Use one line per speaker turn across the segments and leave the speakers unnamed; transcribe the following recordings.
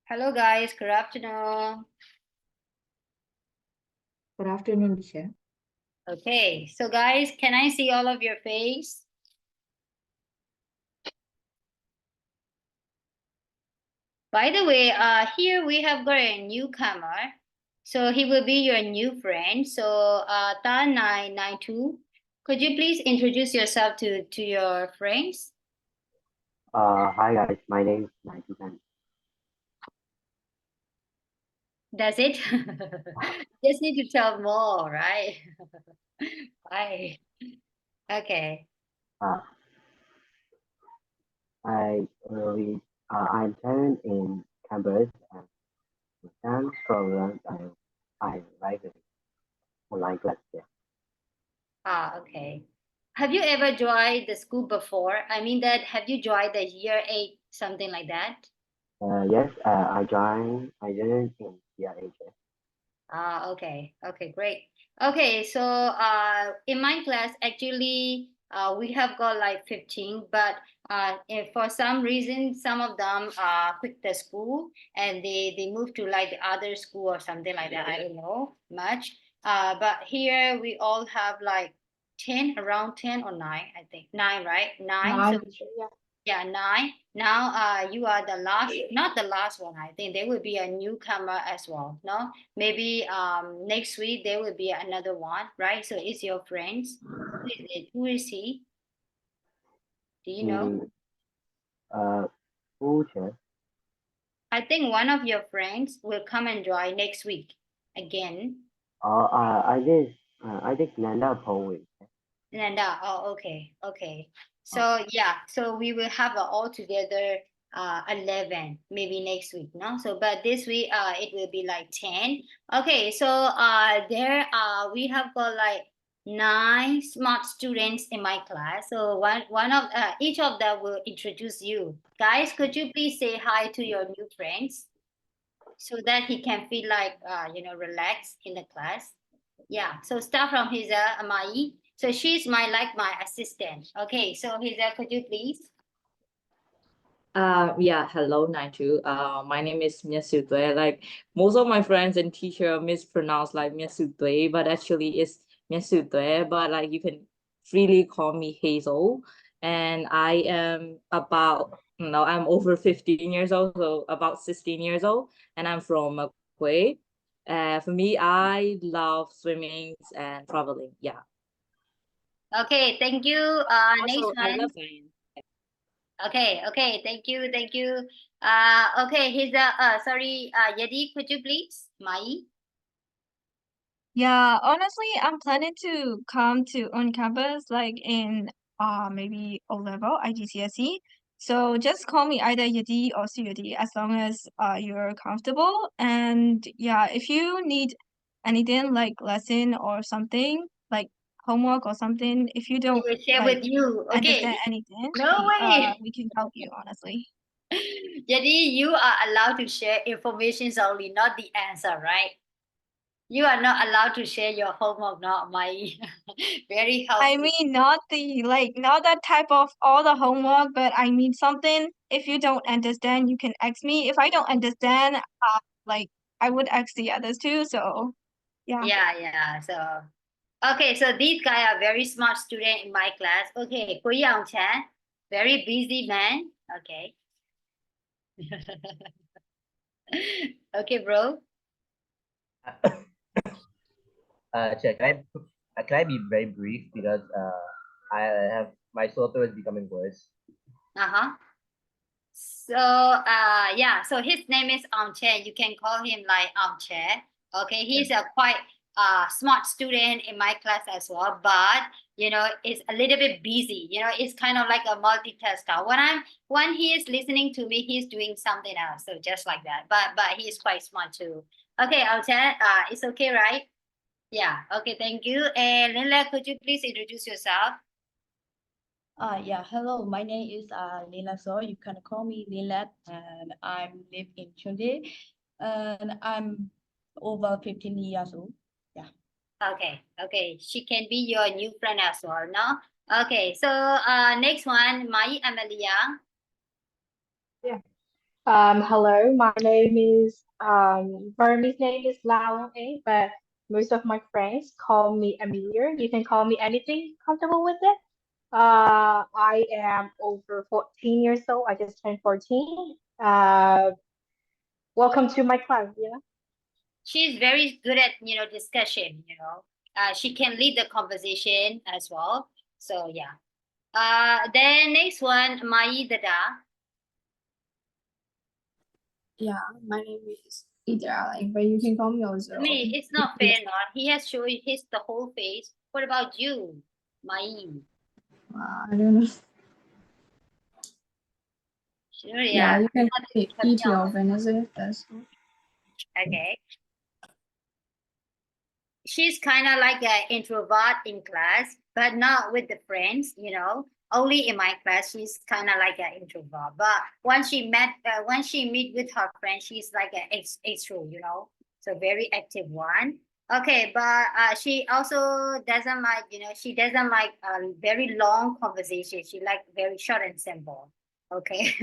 Hello guys, good afternoon.
Good afternoon, teacher.
Okay, so guys, can I see all of your face? By the way, here we have got a newcomer. So he will be your new friend. So Ta992, could you please introduce yourself to your friends?
Hi guys, my name is 99.
That's it? Just need to tell more, right? Bye. Okay.
Uh, I'm tenant in campus and some programs I like it online class. Yeah.
Okay. Have you ever joined the school before? I mean that have you joined the year 8, something like that?
Yes, I joined in year 8.
Okay. Okay, great. Okay, so in my class actually we have got like 15, but if for some reason some of them quit the school and they moved to like the other school or something like that. I don't know much. But here we all have like 10, around 10 or 9, I think. 9, right? 9. So
9, teacher. Yeah.
yeah, 9. Now, you are the last, not the last one. I think there will be a newcomer as well. No, maybe next week there will be another one, right? So it's your friends. Who is it? Who is he? Do you know?
Mm, uh, Future.
I think one of your friends will come and join next week again.
I think Nanda Poet.
Nanda, oh, okay, okay. So yeah, so we will have all together 11 maybe next week, no? So but this week it will be like 10. Okay, so there we have got like 9 smart students in my class. So one of each of them will introduce you. Guys, could you please say hi to your new friends so that he can feel like relaxed in the class? Yeah, so start from his Mai. So she's my assistant. Okay, so his could you please?
Yeah, hello, 92. My name is Myasutwe. Like most of my friends and teacher mispronounce like Myasutwe, but actually it's Myasutwe. But like you can freely call me Hazel. And I am about I'm over 15 years old, so about 16 years old, and I'm from Makwe. For me, I love swimming and traveling. Yeah.
Okay, thank you. Next
Also, I
one.
love science.
Okay, okay, thank you, thank you. Okay, here's sorry, Yadi, could you please? Mai.
Yeah, honestly, I'm planning to come to on campus like in maybe O level iGCSE. So just call me either Yadi or Suyadi as long as you're comfortable. And yeah, if you need anything like lesson or something like homework or something, if you
We
don't
will share
like
with you. Okay.
understand anything,
No way.
we can help you honestly.
Yadi, you are allowed to share information only, not the answer, right? You are not allowed to share your homework, not my very
I
helpful.
mean, not the not that type of all the homework, but I mean something. If you don't understand, you can ask me. If I don't understand, like I would ask the others too. So yeah.
Yeah, yeah. So okay, so these guys are very smart student in my class. Okay, Ko Yang Chan, very busy man. Okay. Okay, bro.
Check. Can I be very brief because I have my sore throat is becoming worse.
Uh-huh. So yeah, so his name is Chair. You can call him like Chair. Okay, he's a quite smart student in my class as well, but is a little bit busy. It's kind of like a multitasker. When he is listening to me, he's doing something else. So just like that. But he is quite smart too. Okay, Chair, it's okay, right? Yeah, okay, thank you. And Lila, could you please introduce yourself?
Yeah, hello, my name is Lila So. You can call me Lila, and I live in Chile, and I'm over 15 years old. Yeah.
Okay, okay. She can be your new friend as well, no? Okay, so next one, Mai Amelia.
Yeah.
Hello, my name is Burmese name is Lao A, but most of my friends call me Amir. You can call me anything, comfortable with it. I am over 14 years old. I just turned 14. Welcome to my class,
She's very good at, discussion, she can lead the conversation as well. So yeah. Then next one, Mai Dada.
Yeah, my name is Idra, but you can call me also.
I mean, it's not fair, not. He has shown his the whole face. What about you, Mai?
I don't know.
Sure,
Yeah,
yeah.
you can
Not
eat
exception.
your Wednesday. That's
Okay. She's kind of like an introvert in class, but not with the friends. Only in my class, she's kind of like an introvert. But when she meet with her friends, she's like an extro. So very active one. Okay, but she also doesn't like, she doesn't like a very long conversation. She like very short and simple. Okay.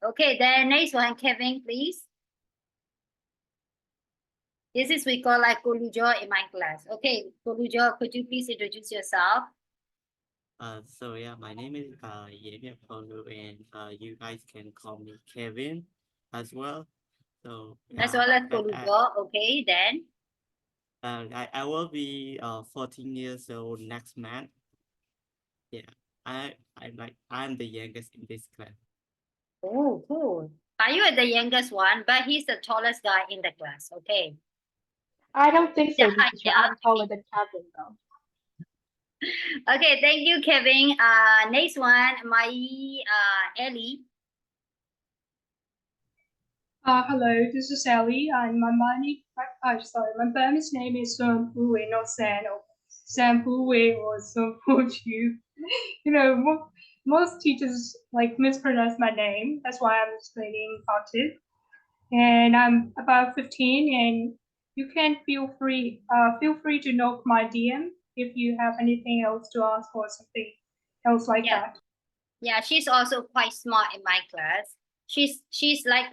Okay, then next one, Kevin, please. This is we call like Kolujo in my class. Okay, Kolujo, could you please introduce yourself?
So yeah, my name is Yemia Polu, and you guys can call me Kevin as well. So
As
yeah,
well as
I,
Kolujo. Okay, then.
I will be 14 years old next month. Yeah, I'm the youngest in this class.
Oh, cool. Are you the youngest one? But he's the tallest guy in the class. Okay.
I don't think
Yeah,
so, teacher. I'm taller than Kevin, though.
Okay, thank you, Kevin. Next one, my Ellie.
Hello, this is Ellie, and my Burmese name is Sun Pui, not San or San Pui or Sun Chu. Most teachers like mispronounce my name. That's why I'm explaining how to. And I'm about 15, and you can feel free to knock my DM if you have anything else to ask or something else like
Yeah.
that.
Yeah, she's also quite smart in my class. She's like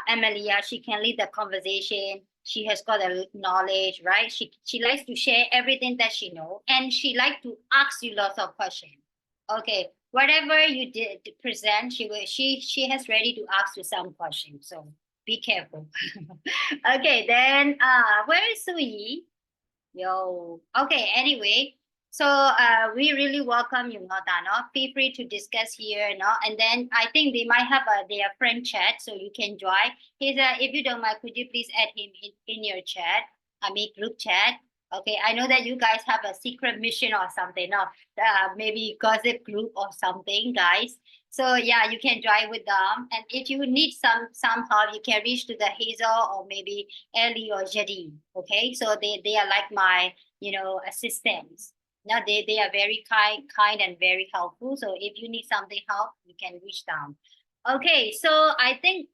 Amelia. She can lead the conversation. She has got a knowledge, right? She likes to share everything that she know, and she like to ask you lots of questions. Okay, whatever you did to present, she has ready to ask you some questions. So be careful. Okay, then where is Sui? Yo. Okay, anyway. So we really welcome you, no? Feel free to discuss here, no? And then I think they might have their friend chat, so you can join. If you don't mind, could you please add him in your chat? I mean group chat. Okay, I know that you guys have a secret mission or something, no? Maybe gossip group or something, guys. So yeah, you can join with them. And if you need somehow, you can reach to the Hazel or maybe Ellie or Jadi. Okay, so they are like my assistants. Now they are very kind and very helpful. So if you need something help, you can reach down. Okay, so I think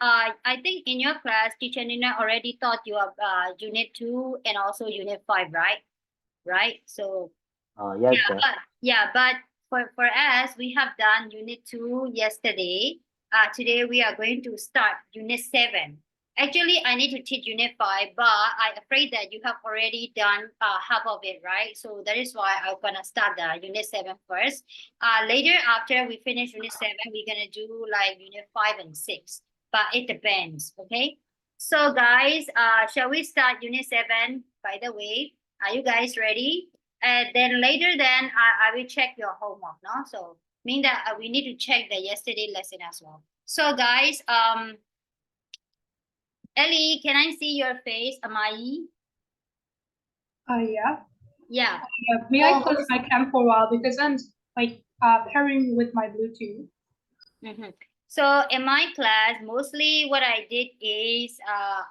in your class, teacher Nina already taught you unit 2 and also unit 5, right? Right. So
Yes,
yeah,
sir.
but for us, we have done unit 2 yesterday. Today we are going to start unit 7. Actually, I need to teach unit 5, but I'm afraid that you have already done half of it, right? So that is why I'm gonna start the unit 7 first. Later after we finish unit 7, we're gonna do like unit 5 and 6. But it depends, okay? So guys, shall we start unit 7? By the way, are you guys ready? And then later, then I will check your homework, no? So mean that we need to check the yesterday lesson as well. So guys, Ellie, can I see your face? Amai?
Yeah.
Yeah.
May I close my cam for a while because I'm like pairing with my Bluetooth.
Mm-hmm. So in my class, mostly what I did is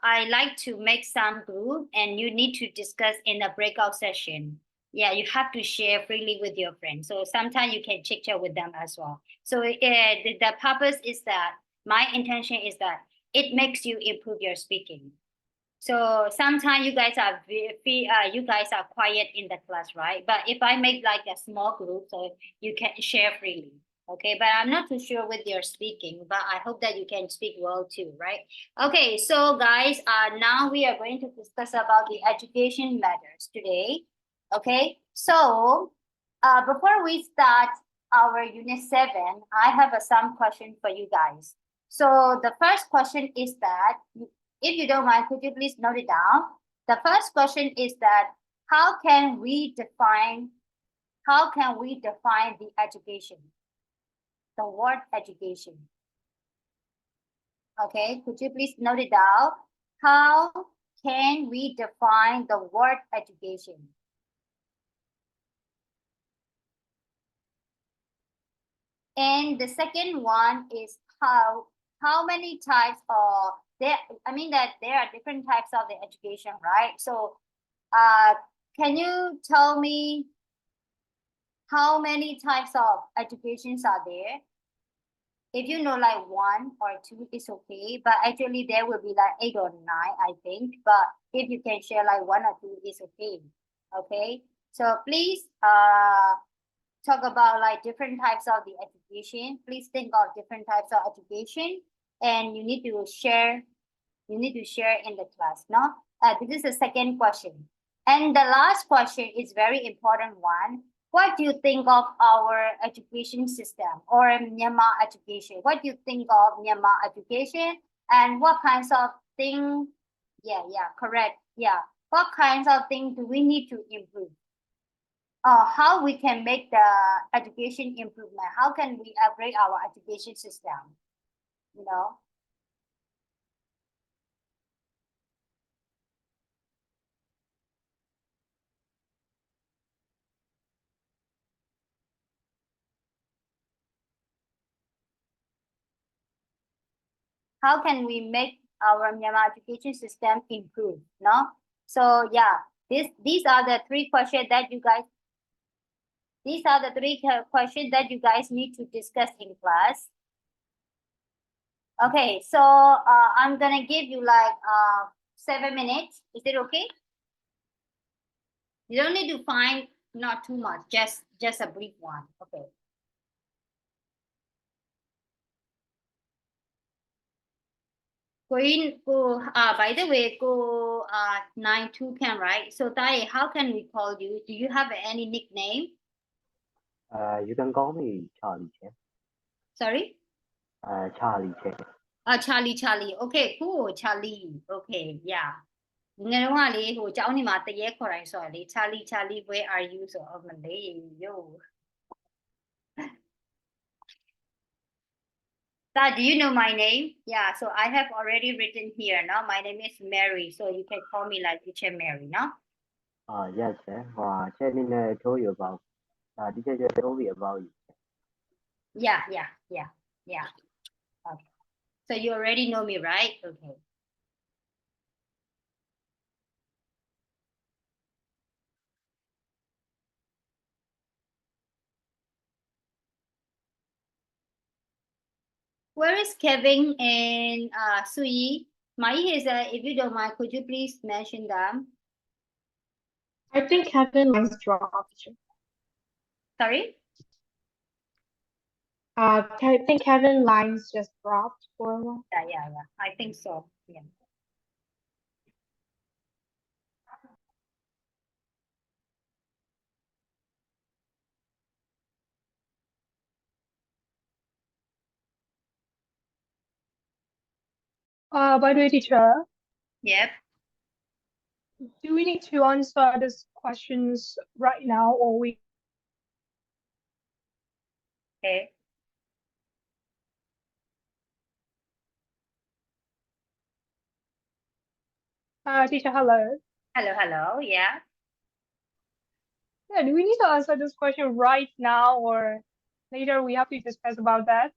I like to make some group and you need to discuss in a breakout session. Yeah, you have to share freely with your friends. So sometimes you can chit chat with them as well. So the purpose is that my intention is that it makes you improve your speaking. So sometimes you guys are quiet in the class, right? But if I make like a small group, so you can share freely. Okay, but I'm not too sure with your speaking, but I hope that you can speak well too, right? Okay, so guys, now we are going to discuss about the education matters today. Okay, so before we start our unit 7, I have some question for you guys. So the first question is that, if you don't mind, could you please note it down? The first question is that, how can we define the education? The word education. Okay, could you please note it down? How can we define the word education? And the second one is how many types of there, I mean that there are different types of the education, right? So can you tell me how many types of educations are there? If you know like 1 or 2, it's okay. But actually there will be like 8 or 9, I think. But if you can share like 1 or 2, it's okay. Okay. So please talk about like different types of the education. Please think of different types of education, and you need to share. You need to share in the class. No. This is the second question, and the last question is very important one. What do you think of our education system or Myanmar education? What do you think of Myanmar education, and what kinds of things? Yeah, correct. Yeah, what kinds of things do we need to improve? How we can make the education improvement? How can we upgrade our education system? You know. How can we make our Myanmar education system improve? No. So yeah, these are the 3 questions that you guys. These are the 3 questions that you guys need to discuss in class. Okay, so I'm gonna give you like 7 minutes. Is it okay? You don't need to find not too much, just a brief one. Okay. By the way, 92 can, right? So Tai, how can we call you? Do you have any nickname?
You can call me Charlie Chen.
Sorry?
Charlie Chen.
Charlie. Okay, cool. Charlie. Okay, yeah. ငယ်တုန်းကလေဟိုကျောင်းနေမှာတရေခေါ်တိုင်းဆိုတော့လေ Charlie where are you ဆိုတော့မလေး yo. Dad, do you know my name? Yeah, so I have already written here. Now my name is Mary, so you can call me like teacher Mary, no?
Yes, sir. Chen told you about. Teacher just told me about you.
Yeah. Okay. So you already know me, right? Okay. Where is Kevin and Sui? Mai is if you don't mind, could you please mention them?
I think Kevin lines dropped.
Sorry?
I think Kevin lines just dropped for a while.
Yeah. I think so. Yeah.
By the way, teacher,
Yep.
do we need to answer these questions right now, or we?
Okay.
Teacher, hello.
Hello. Yeah.
Yeah, do we need to answer this question right now, or later we have to discuss about that?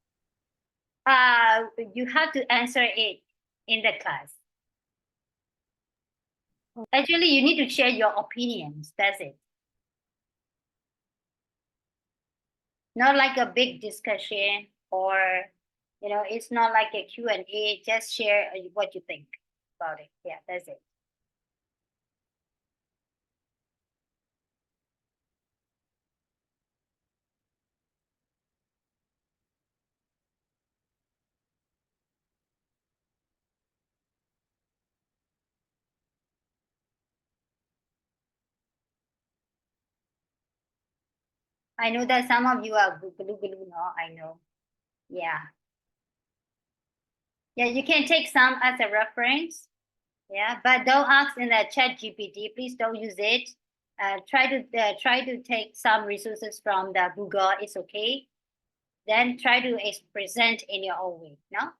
You have to answer it in the class. Actually, you need to share your opinions. That's it. Not like a big discussion, or it's not like a Q&A. Just share what you think about it. Yeah, that's it. I know that some of you are Google, no, I know. Yeah. Yeah, you can take some as a reference. Yeah, but don't ask in the chat GPT. Please don't use it. Try to take some resources from the Google. It's okay. Then try to present in your own way. No.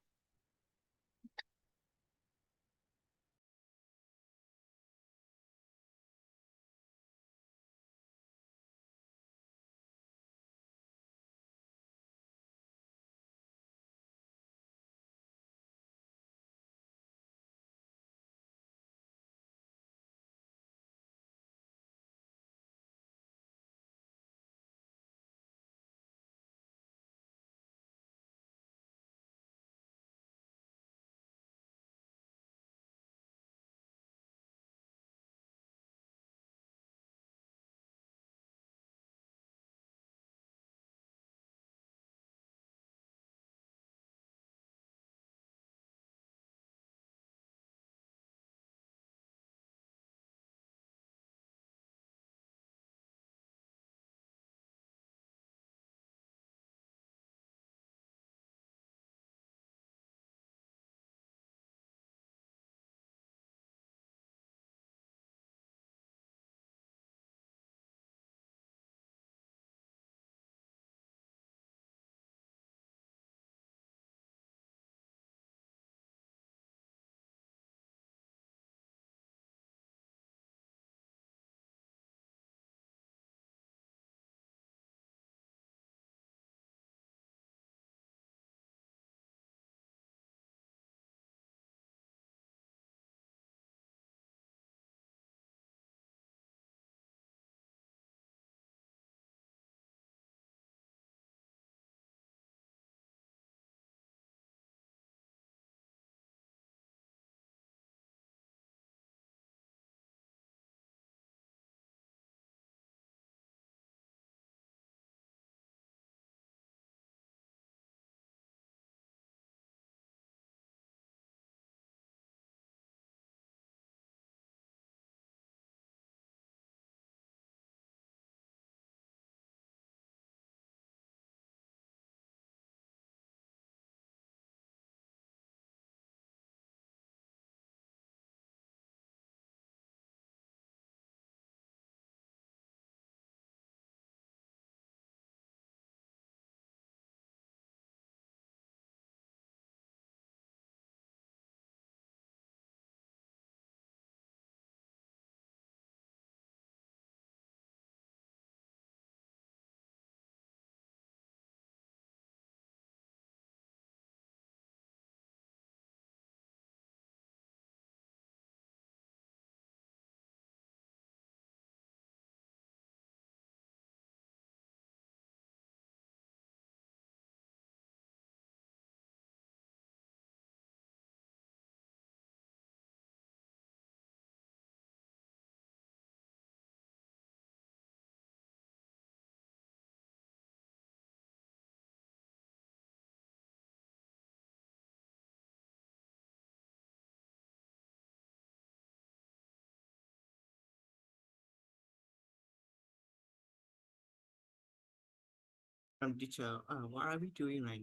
Teacher, what are we doing right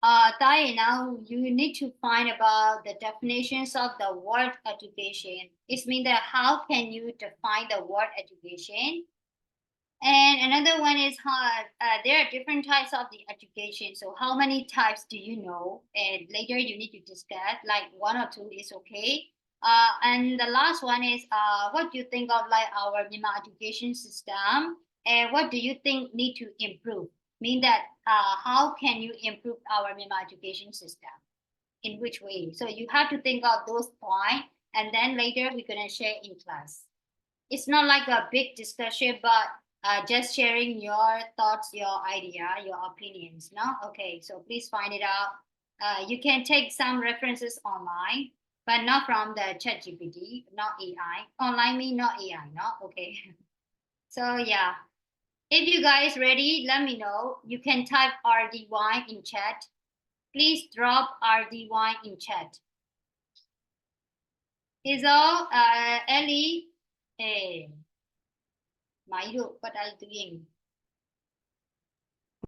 now?
Tai, now you need to find about the definitions of the word education. It means that how can you define the word education? And another one is how there are different types of the education. So how many types do you know? And later you need to discuss, like one or two is okay. And the last one is what do you think of like our Myanmar education system? And what do you think need to improve? Mean that how can you improve our Myanmar education system? In which way? So you have to think of those points, and then later we're gonna share in class. It's not like a big discussion, but just sharing your thoughts, your idea, your opinions. No, okay. So please find it out. You can take some references online, but not from the ChatGPT, not AI. Online mean not AI, no? Okay. So yeah, if you guys ready, let me know. You can type RDY in chat. Please drop RDY in chat. Is all Ellie? Maido, what are you doing?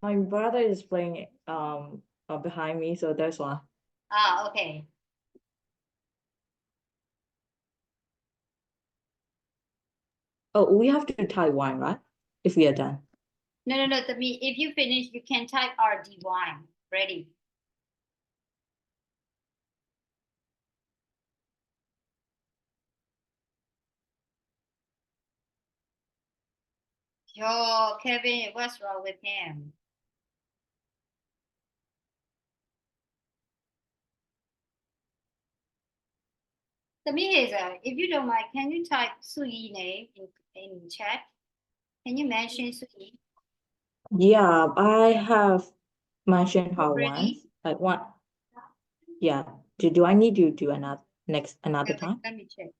My brother is playing behind me, so that's why.
Ah, okay.
Oh, we have to type one, right? If we are done.
No, that means if you finish, you can type RD1. Ready? Yo, Kevin, what's wrong with him? Tami Hazel, if you don't mind, can you type Sui name in chat? Can you mention Sui?
Yeah, I have mentioned her
Ready?
once. Like one. Yeah. Do I need to do another another
Okay,
time?
let me check.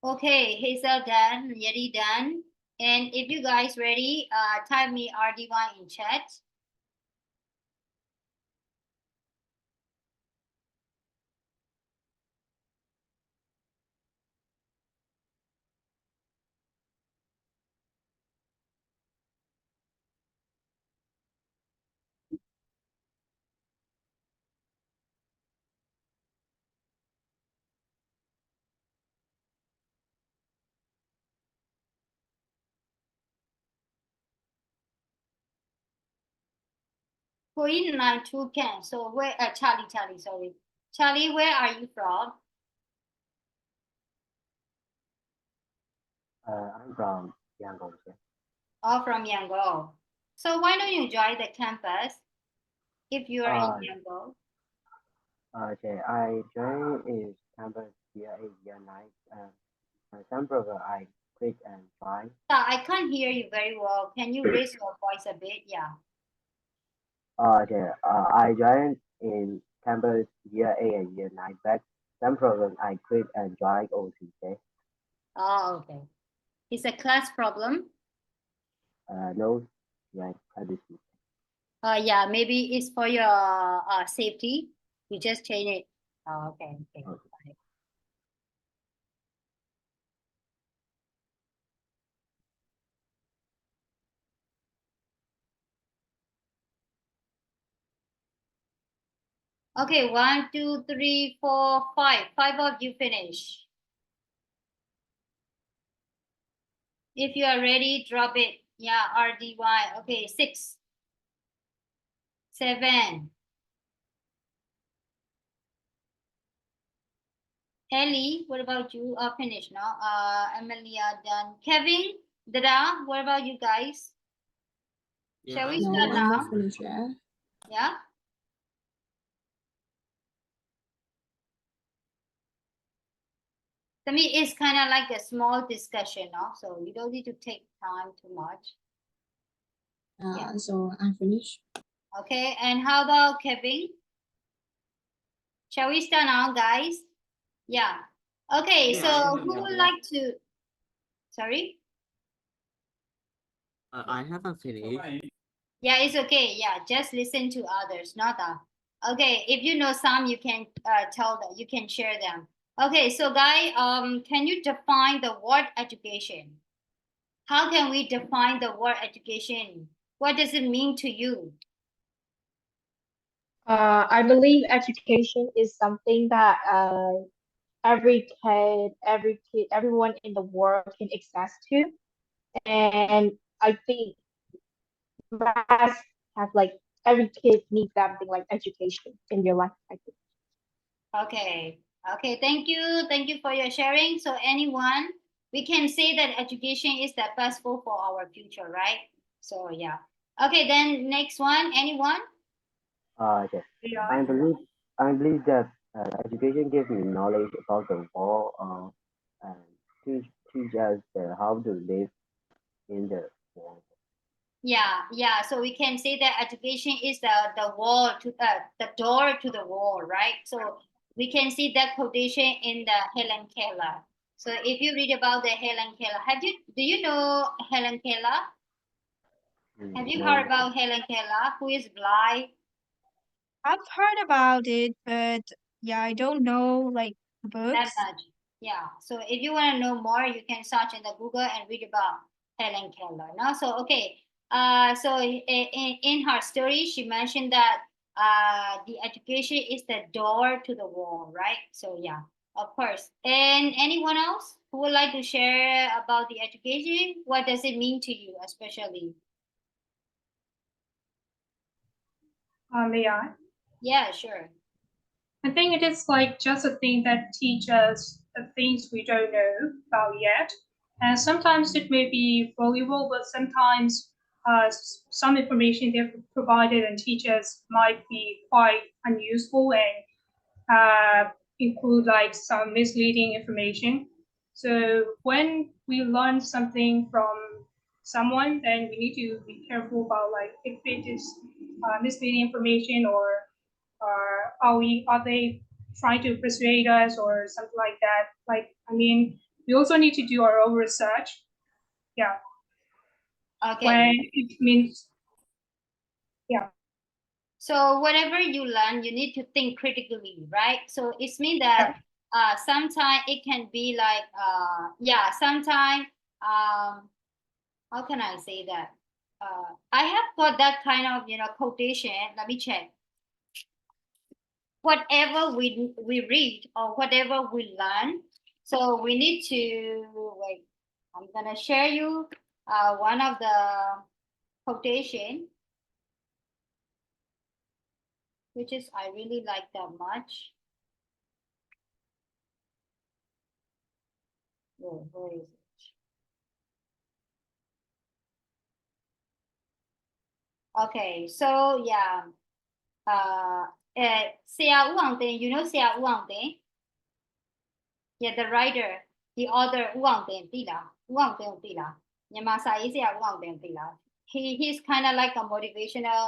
Okay, Hazel done, Yeti done. And if you guys ready, type me RD1 in chat. Queen 92 can. So where Charlie, sorry. Charlie, where are you from?
I'm from Yangon.
Oh, from Yangon. So why don't you join the campus if you are in Yangon?
Okay, I joined is campus year 8, year 9, and some program I quit and try.
I can't hear you very well. Can you raise your voice a bit? Yeah.
Okay, I joined in campus year 8 and year 9, but some program I quit and joined OCK.
Oh, okay. It's a class problem.
No, yeah, this is.
Yeah, maybe it's for your safety. You just change it. Oh, okay. Okay, 1, 2, 3, 4, 5. 5 of you finish. If you are ready, drop it. Yeah, RDY. Okay, 6, 7. Ellie, what about you? Finished now. Amelia done. Kevin, Dada, what about you guys? Shall we
No,
start
I'm
now?
not finished yet.
Yeah. To me, it's kind of like a small discussion, no? So you don't need to take time too much. Yeah.
So I'm finished.
Okay, and how about Kevin? Shall we start now, guys? Yeah. Okay,
Yeah,
so who would like to? Sorry?
I haven't finished.
Yeah, it's okay. Yeah, just listen to others, not that. Okay, if you know some, you can tell them. You can share them. Okay, so guy, can you define the word education? How can we define the word education? What does it mean to you?
I believe education is something that every kid, everyone in the world can access to, and I think that have like every kid needs something like education in your life. I think.
Okay. Okay, thank you. Thank you for your sharing. So anyone, we can say that education is the best for our future, right? So yeah. Okay, then next one, anyone?
Okay, I believe that education gives me knowledge about the world. and teach us how to live in the world.
Yeah. So we can say that education is the wall to the door to the wall, right? So we can see that quotation in the Helen Keller. So if you read about the Helen Keller, do you know Helen Keller? Have you heard
No,
about Helen Keller, who is blind?
I've heard about it, but yeah, I don't know like the
That
books.
much. Yeah. So if you want to know more, you can search in the Google and read about Helen Keller. No? So okay. So in her story, she mentioned that the education is the door to the wall, right? So yeah, of course. And anyone else who would like to share about the education? What does it mean to you, especially?
May I?
Yeah, sure.
I think it is like just a thing that teach us the things we don't know about yet. And sometimes it may be valuable, but sometimes some information they've provided and teachers might be quite unuseful and include like some misleading information. So when we learn something from someone, then we need to be careful about like if it is misleading information or are they trying to persuade us or something like that. Like I mean, we also need to do our own research. Yeah,
Okay.
when it means yeah.
So whatever you learn, you need to think critically, right? So it means that sometimes it can be like sometimes how can I say that? I have got that kind of quotation. Let me check. Whatever we read or whatever we learn, so we need to wait. I'm gonna share you one of the quotation, which is I really like that much. Where is it? Okay, so yeah, Sia Wang Ting, you know Sia Wang Ting? Yeah, the writer, the author Wang Ting, သိလား Wang Ting သိလား မြန်မာစာရေးဆရာ Wang Ting သိလား he's kind of like a motivational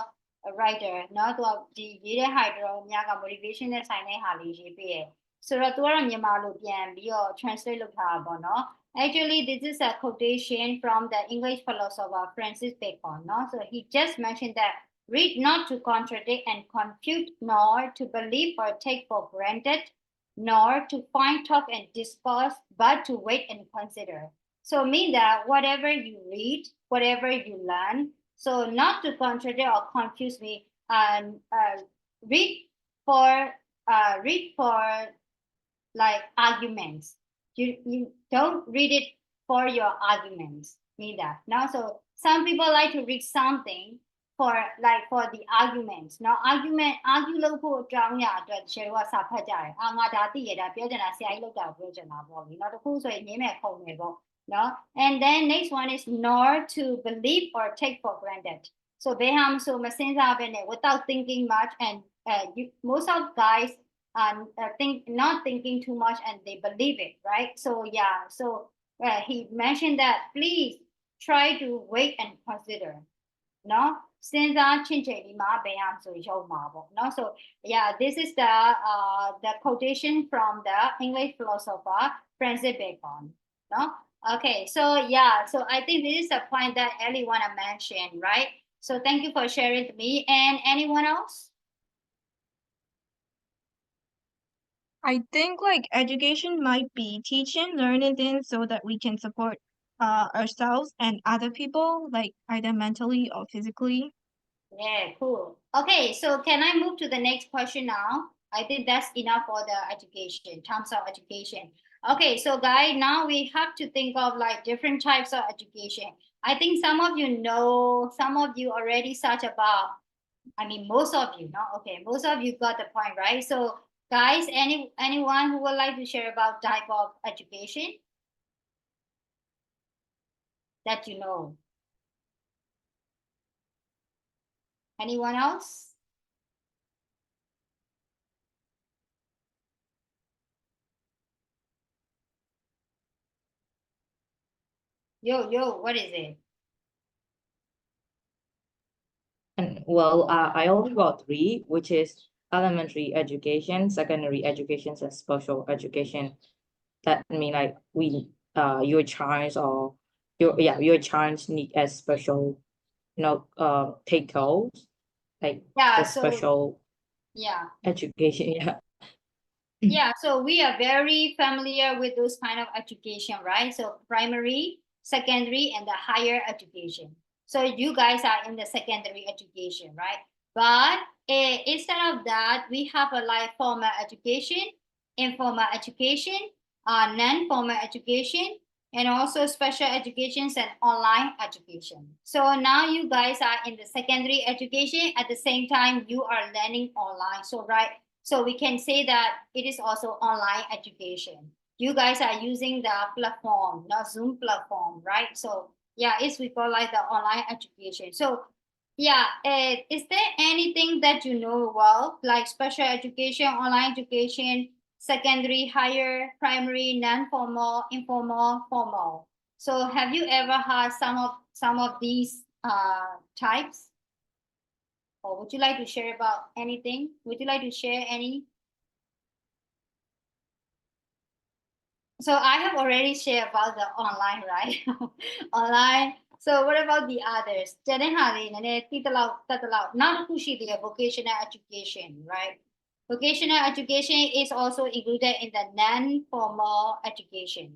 writer เนาะသူကဒီရေးတဲ့ဟာတော်တော်များက motivation နဲ့ဆိုင်တဲ့ဟာလေးရေးပေးရယ်ဆိုတော့သူကတော့မြန်မာလိုပြန်ပြီးတော့ translate လုပ်ထားတာပေါ့နော် Actually, this is a quotation from the English philosopher Francis Bacon. No? So he just mentioned that read not to contradict and confute, nor to believe or take for granted, nor to find talk and discourse, but to wait and consider. So mean that whatever you read, whatever you learn, so not to contradict or confuse me, read for like arguments. You don't read it for your arguments. Mean that. Now, so some people like to read something for the arguments. Now, argue လုပ်ဖို့အကြောင်းအရာအတွက် share ကစာဖတ်ကြတယ်။ငါဒါသိရတာပြောချင်တာဆရာကြီးလောက်တာပြောချင်တာပေါ့လေ။နောက်တစ်ခုဆိုရင်ငင်းမဲ့ခုံမယ်ပေါ့။နော် And then next one is nor to believe or take for granted. So ဘယ်ဟာမဆိုမစဉ်းစားဘဲနဲ့ without thinking much and most of guys not thinking too much and they believe it, right? So yeah, so he mentioned that please try to wait and consider. No, since no, so yeah, this is the quotation from the English philosopher Francis Bacon. No, okay, so yeah, so I think this is a point that Ellie wanna mention, right? So thank you for sharing with me. And anyone else?
I think like education might be teaching, learning things so that we can support ourselves and other people, like either mentally or physically.
Yeah, cool. Okay, so can I move to the next question now? I think that's enough for the education, terms of education. Okay, so guys, now we have to think of like different types of education. I think some of you know, some of you already search about, I mean, most of you, no? Okay, most of you got the point, right? So guys, anyone who would like to share about type of education that you know? Anyone else? Yo, what is it?
And well, I only got three, which is elementary education, secondary education, and special education. That mean like your child or your child need a special take codes like
Yeah,
the
so
special
yeah.
education. Yeah.
Yeah, so we are very familiar with those kind of education, right? So primary, secondary, and the higher education. So you guys are in the secondary education, right? But instead of that, we have a like formal education, informal education, non-formal education, and also special educations and online education. So now you guys are in the secondary education. At the same time, you are learning online. So right, so we can say that it is also online education. You guys are using the platform, not Zoom platform, right? So yeah, it's we call like the online education. So yeah, is there anything that you know well, like special education, online education, secondary, higher, primary, non-formal, informal, formal? So have you ever had some of these types? Or would you like to share about anything? Would you like to share any? So I have already shared about the online, right? Online. So what about the others? ကျန်တဲ့ဟာလေးနည်းနည်းသိသလောက်တတ်သလောက်နောက်တစ်ခုရှိသေးတယ် vocational education, right? Vocational education is also included in the non-formal education.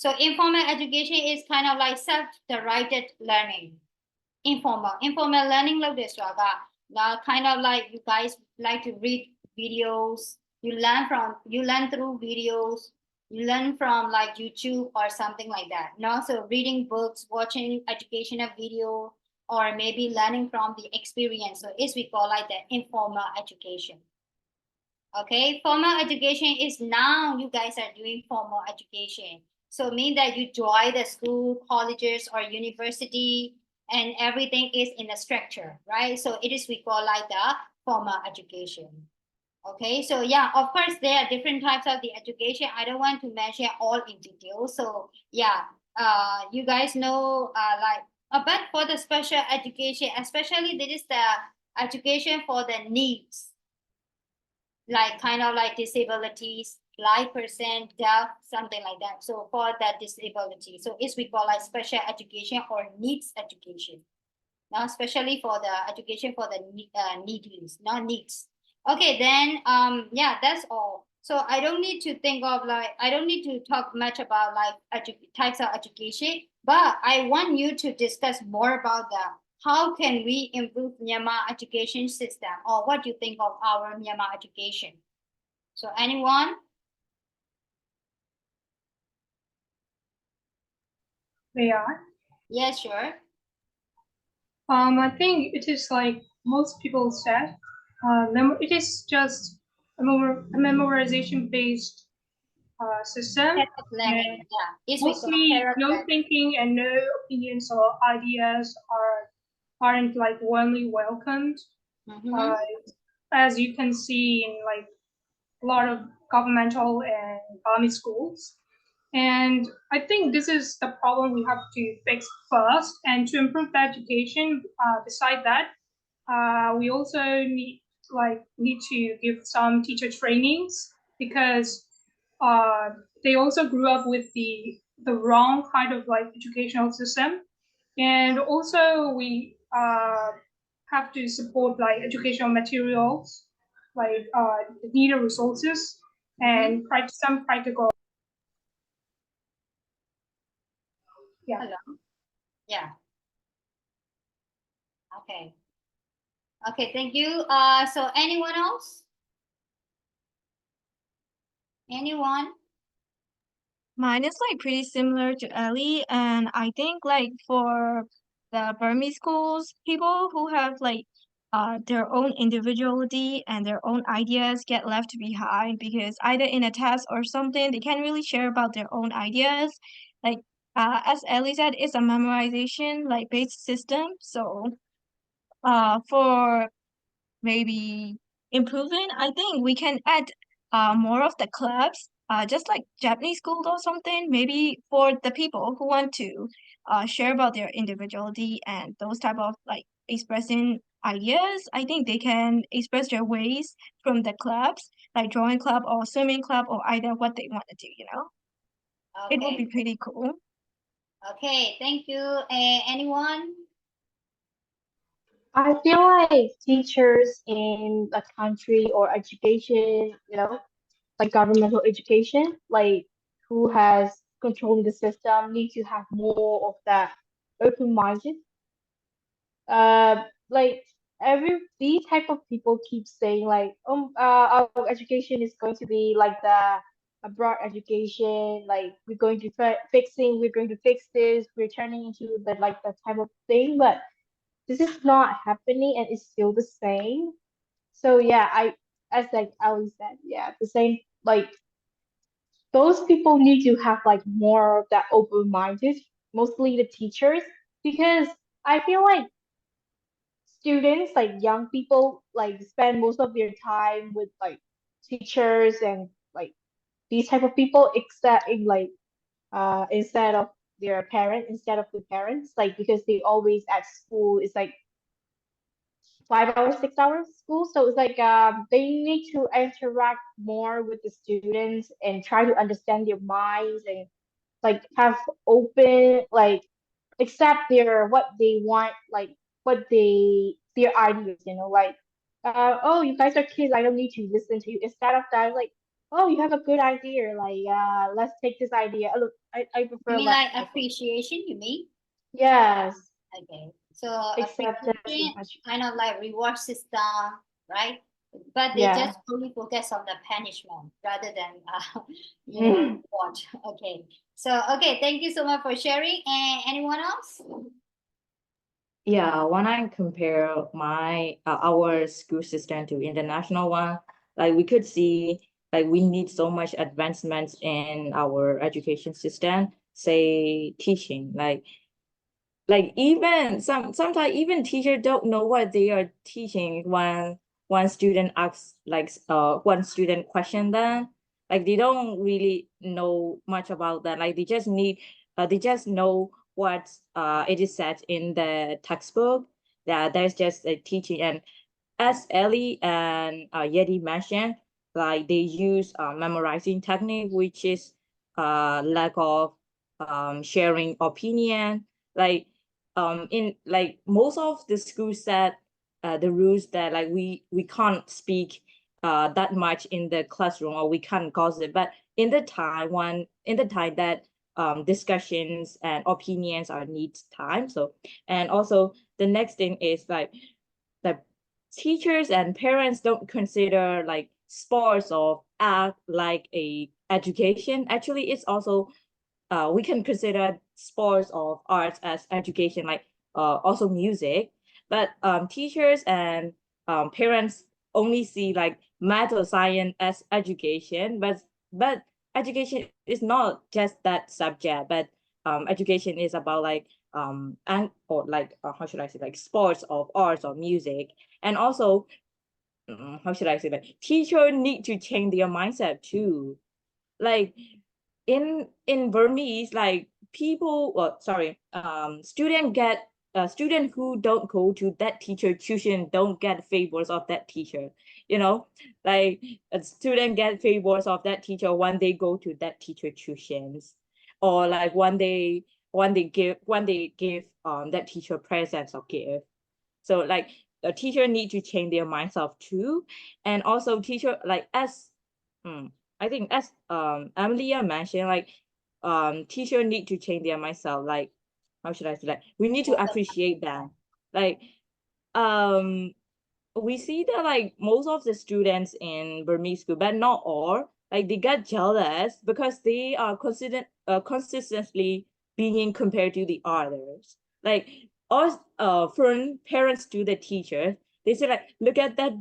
So informal education is kind of like self-directed learning. Informal learning လုပ်တယ်ဆိုတာက kind of like you guys like to read videos, you learn through videos, you learn from like YouTube or something like that. And also reading books, watching educational video, or maybe learning from the experience. So it's we call like the informal education. Okay, formal education is now you guys are doing formal education. So mean that you join the school, colleges, or university, and everything is in a structure, right? So it is we call like the formal education. Okay, so yeah, of course there are different types of the education. I don't want to mention all in detail. So yeah, you guys know like but for the special education, especially this is the education for the needs, like kind of like disabilities, blind person, deaf, something like that. So for that disability, so it's we call like special education or needs education. Now, especially for the education for the needs, not needs. Okay, then yeah, that's all. So I don't need to think of like I don't need to talk much about like types of education, but I want you to discuss more about that. How can we improve Myanmar education system, or what do you think of our Myanmar education? So anyone?
They are.
Yeah, sure.
I think it is like most people said. It is just a memorization based system.
Learning, yeah. It's
Mostly no thinking and no opinions or ideas aren't like warmly welcomed. As you can see in like a lot of governmental and army schools. And I think this is the problem we have to fix first. And to improve the education, beside that, we also need to give some teacher trainings, because they also grew up with the wrong kind of like educational system. And also we have to support like educational materials, like needed resources, and some practical. Yeah.
Hello. Yeah. Okay. Okay, thank you. So anyone else? Anyone?
Mine is like pretty similar to Ellie, and I think like for the Burmese schools, people who have like their own individuality and their own ideas get left behind, because either in a test or something they can't really share about their own ideas. Like as Ellie said, it's a memorization like based system. So for maybe improving, I think we can add more of the clubs just like Japanese school or something, maybe for the people who want to share about their individuality and those type of like expressing ideas. I think they can express their ways from the clubs, like drawing club or swimming club or either what they want to do, you know. It will be
Okay.
pretty cool.
Okay. Thank you. Anyone?
I feel like teachers in a country or education, like governmental education, like who has controlling the system, need to have more of that open minded. Like every these type of people keep saying like, our education is going to be like the abroad education, like we're going to fix this, we're turning into the like that type of thing, but this is not happening and it's still the same. So yeah, as like Ali said, yeah, the same, like those people need to have like more of that open minded, mostly the teachers, because I feel like students, like young people, like spend most of their time with like teachers and like these type of people, except in like instead of instead of the parents, like because they always at school, it's like 5 hours, 6 hours school. So it's like they need to interact more with the students and try to understand their minds and like have open, like accept their what they want, like what their ideas, like oh, you guys are kids, I don't need to listen to you. Instead of that, like, oh, you have a good idea, like let's take this idea. Look, I
You
prefer
mean
that
like
type of,
appreciation, you mean?
yes,
Okay. So
acceptance
appreciation,
is much,
kind of like reward system, right? But they
yeah.
just only focus on the punishment rather than,
Mm.
reward. Okay. So, okay, thank you so much for sharing. And anyone else?
Yeah, when I compare our school system to international one, like we could see like we need so much advancements in our education system, say teaching, like even sometimes even teachers don't know what they are teaching when one student asks like one student question them, like they don't really know much about that, like they just know what it is said in the textbook, that there's just a teaching. And as Ellie and Yeti mentioned, like they use memorizing technique, which is lack of sharing opinion. Like in like most of the schools set the rules that like we can't speak that much in the classroom, or we can't gossip. But in the time that discussions and opinions are need time. So, and also the next thing is like the teachers and parents don't consider like sports or act like a education. Actually, it's also we can consider sports or arts as education, like also music. But teachers and parents only see like math or science as education, but education is not just that subject, but education is about like and or like how should I say, like sports or arts or music. And also how should I say, that teacher need to change their mindset too. Like in Burmese, like people, well, sorry, student who don't go to that teacher tuition don't get favors of that teacher, you know. Like a student get favors of that teacher when they go to that teacher tuitions, or like when they give that teacher presents or gift. So like the teacher need to change their mindset too. And also teacher, like as I think as Amelia mentioned, like teacher need to change their mindset. Like how should I say, like we need to appreciate that. Like um we see that like most of the students in Burmese school, but not all, like they get jealous because they are consistently being compared to the others. Like us from parents to the teachers, they say like, look at that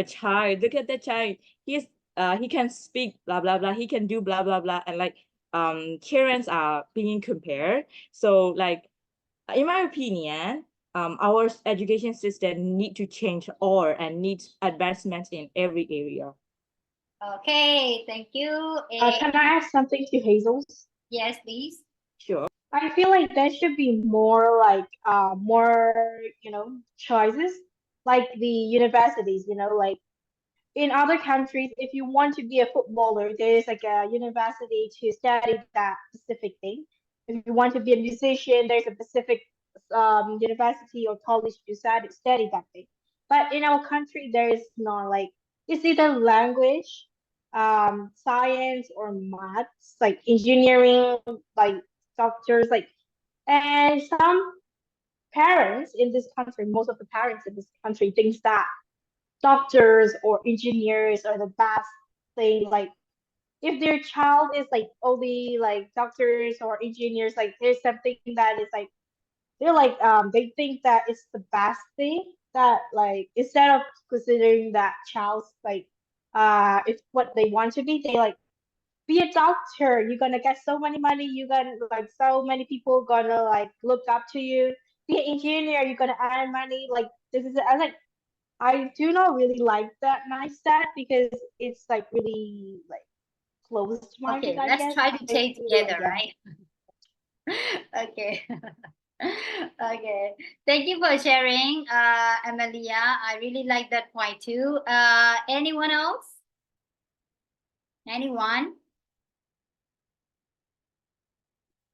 child, look at that child. He can speak blah blah blah, he can do blah blah blah, and like parents are being compared. So like in my opinion, our education system need to change or and needs advancements in every area.
Okay, thank you.
Can I ask something to Hazel's?
Yes, please.
Sure.
I feel like there should be more like more choices like the universities, like in other countries, if you want to be a footballer, there is like a university to study that specific thing. If you want to be a musician, there's a specific university or college to study that thing. But in our country, there is not like it's either language, science or maths, like engineering, like doctors, like and some parents in this country, most of the parents in this country thinks that doctors or engineers are the best thing. Like if their child is like only like doctors or engineers, like there's something that is like they think that it's the best thing that like instead of considering that child's like it's what they want to be, they like be a doctor, you're gonna get so many money, you're gonna like so many people gonna like look up to you. Be an engineer, you're gonna earn money. Like this is I like I do not really like that mindset because it's like really like closed minded,
Okay,
I
let's
guess.
try to
I
take
feel like
together,
yeah.
right? Okay. Okay. Thank you for sharing, Amelia. I really like that point too. Anyone else? Anyone?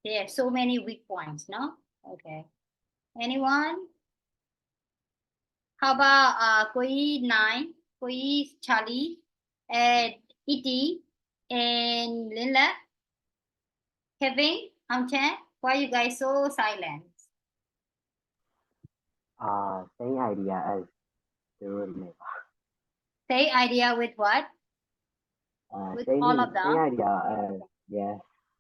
There are so many weak points, no? Okay. Anyone? How about cô ý Nine, cô ý Charlie, and Edie, and Linda, Kevin, Amchan? Why are you guys so silent?
Same idea as the roommate.
Say idea with what? With all of
Same
them?
idea as yes.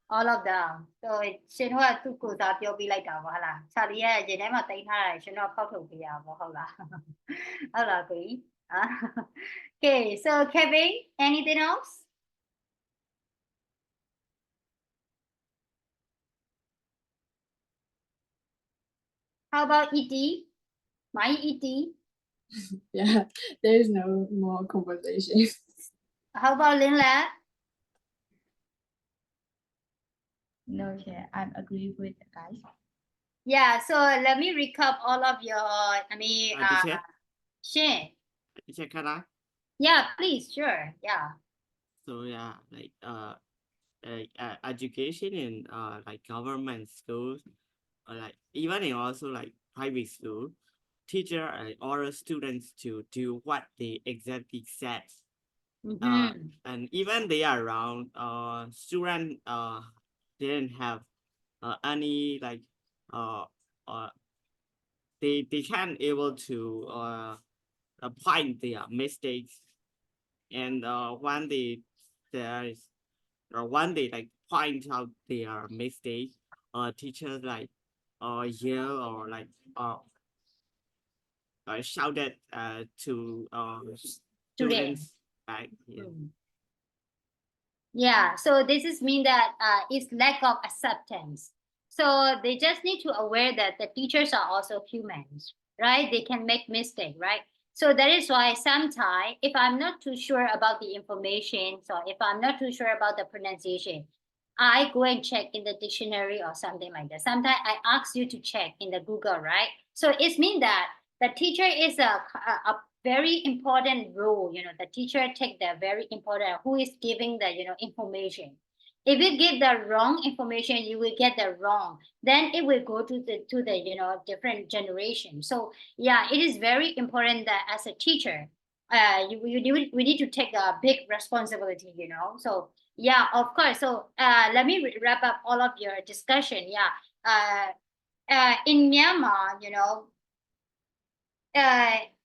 All of them. So ရှင်တို့ကသူ့ကိုယ်စားပြောပြလိုက်တာပေါ့ဟုတ်လား။ဆာလီရဲ့ရင်ထဲမှာတိတ်ထားတာရှင်တို့ကဖောက်ထုတ်ပြရပါဟုတ်လား။ဟုတ်လားကိုကြီး။ Okay, so Kevin, anything else? How about Edie? My Edie?
Yeah, there is no more conversation.
How about Linla?
No, Chair, I'm agree with the guys.
Yeah, so let me recap all of your,
Teacher,
Shin.
teacher, can I?
Yeah, please, sure. Yeah.
So yeah, education in like government schools, or like even in also like private school, teacher order students to do what they exactly said. And even they are around, student didn't have any like they can't able to point their mistakes, and when there is or when they like point out their mistake, teachers like yell or like shouted to students back. Yeah.
Yeah, so this is mean that it's lack of acceptance. So they just need to aware that the teachers are also humans, right? They can make mistake, right? So that is why sometimes if I'm not too sure about the information, so if I'm not too sure about the pronunciation, I go and check in the dictionary or something like that. Sometimes I ask you to check in the Google, right? So it means that the teacher is a very important role. The teacher take the very important who is giving the information. If you give the wrong information, you will get the wrong. Then it will go to the different generation. So yeah, it is very important that as a teacher, we need to take a big responsibility. So yeah, of course. So let me wrap up all of your discussion. Yeah, in Myanmar,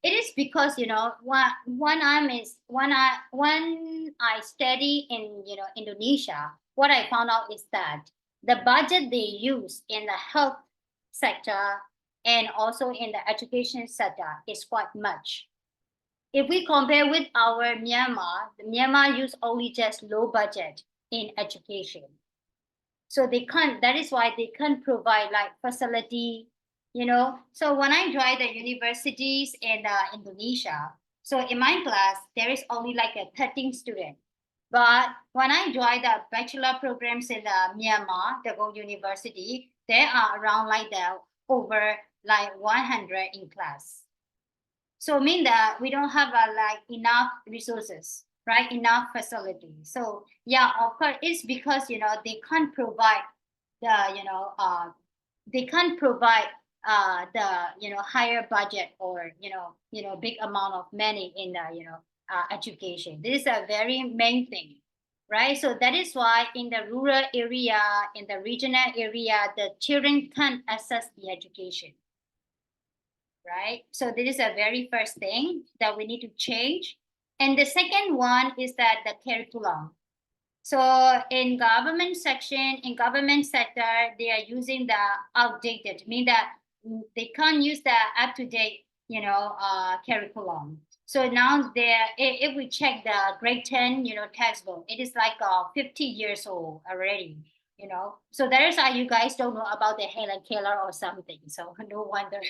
it is because when I study in Indonesia, what I found out is that the budget they use in the health sector and also in the education sector is quite much. If we compare with our Myanmar use only just low budget in education. So they can't, that is why they can't provide like facility, So when I joined the universities in Indonesia, so in my class, there is only like a 13 student. But when I joined the bachelor programs in Myanmar, the Go University, there are around like that over like 100 in class. So mean that we don't have like enough resources, right? Enough facilities. So yeah, of course, it's because they can't provide the they can't provide the higher budget or big amount of money in the education. This is a very main thing, right? So that is why in the rural area, in the regional area, the children can't access the education, right? So this is a very first thing that we need to change. And the second one is that the curriculum. So in government section, in government sector, they are using the outdated, mean that they can't use the up-to-date, curriculum. So now if we check the grade 10, textbook, it is like 50 years old already. So that is why you guys don't know about the Helen Keller or something. So no wonder,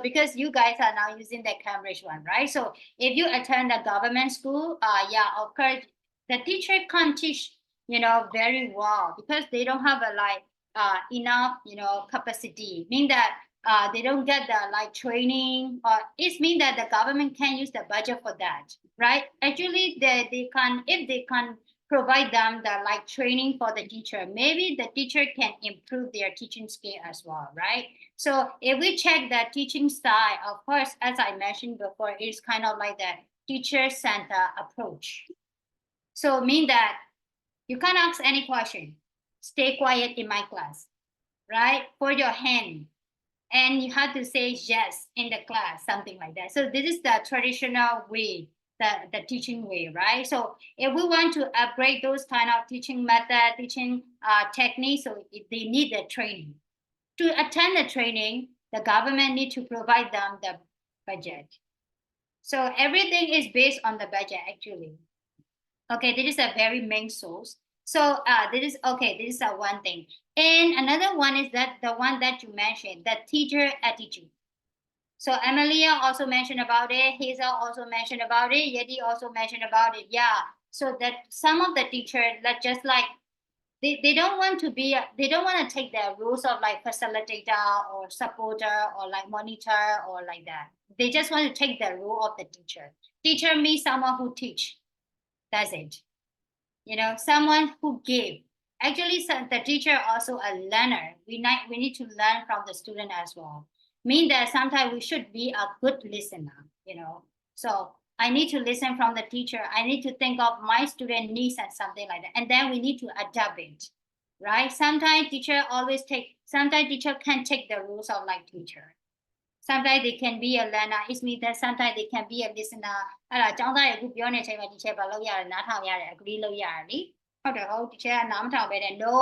because you guys are now using the Cambridge one, right? So if you attend a government school, yeah, of course, the teacher can't teach, very well because they don't have enough, capacity. Mean that they don't get the training, or it means that the government can use the budget for that, right? Actually, they can, if they can provide them the training for the teacher, maybe the teacher can improve their teaching skill as well, right? So if we check the teaching style, of course, as I mentioned before, it's kind of like the teacher-centered approach. So mean that you can't ask any question, stay quiet in my class, right? Put your hand, and you have to say yes in the class, something like that. So this is the traditional way, the teaching way, right? So if we want to upgrade those kind of teaching method, teaching techniques, so they need the training. To attend the training, the government need to provide them the budget. So everything is based on the budget, actually. Okay, this is a very main source. So this is one thing. And another one is that the one that you mentioned, the teacher attitude. So Emilia also mentioned about it. Hazel also mentioned about it. Yeti also mentioned about it. Yeah. So that some of the teachers that just they don't want to be, they don't want to take the roles of facilitator or supporter or monitor or like that. They just want to take the role of the teacher. Teacher means someone who teach. That's it. Someone who gave. Actually, the teacher also a learner. We need to learn from the student as well. Mean that sometimes we should be a good listener. So I need to listen from the teacher. I need to think of my student needs and something like that, and then we need to adapt it, right? Sometimes teacher can take the rules of teacher. Sometimes they can be a learner. It means that sometimes they can be a listener. အဲ့ဒါကျောင်းသားတွေအခုပြောနေချိန်မှာ teacher ဘာလုပ်ရတယ်နားထောင်ရတယ် agree လုပ်ရတယ်လीဟုတ်တယ်ဟုတ် teacher ကနားမထောင်ပဲနဲ့ no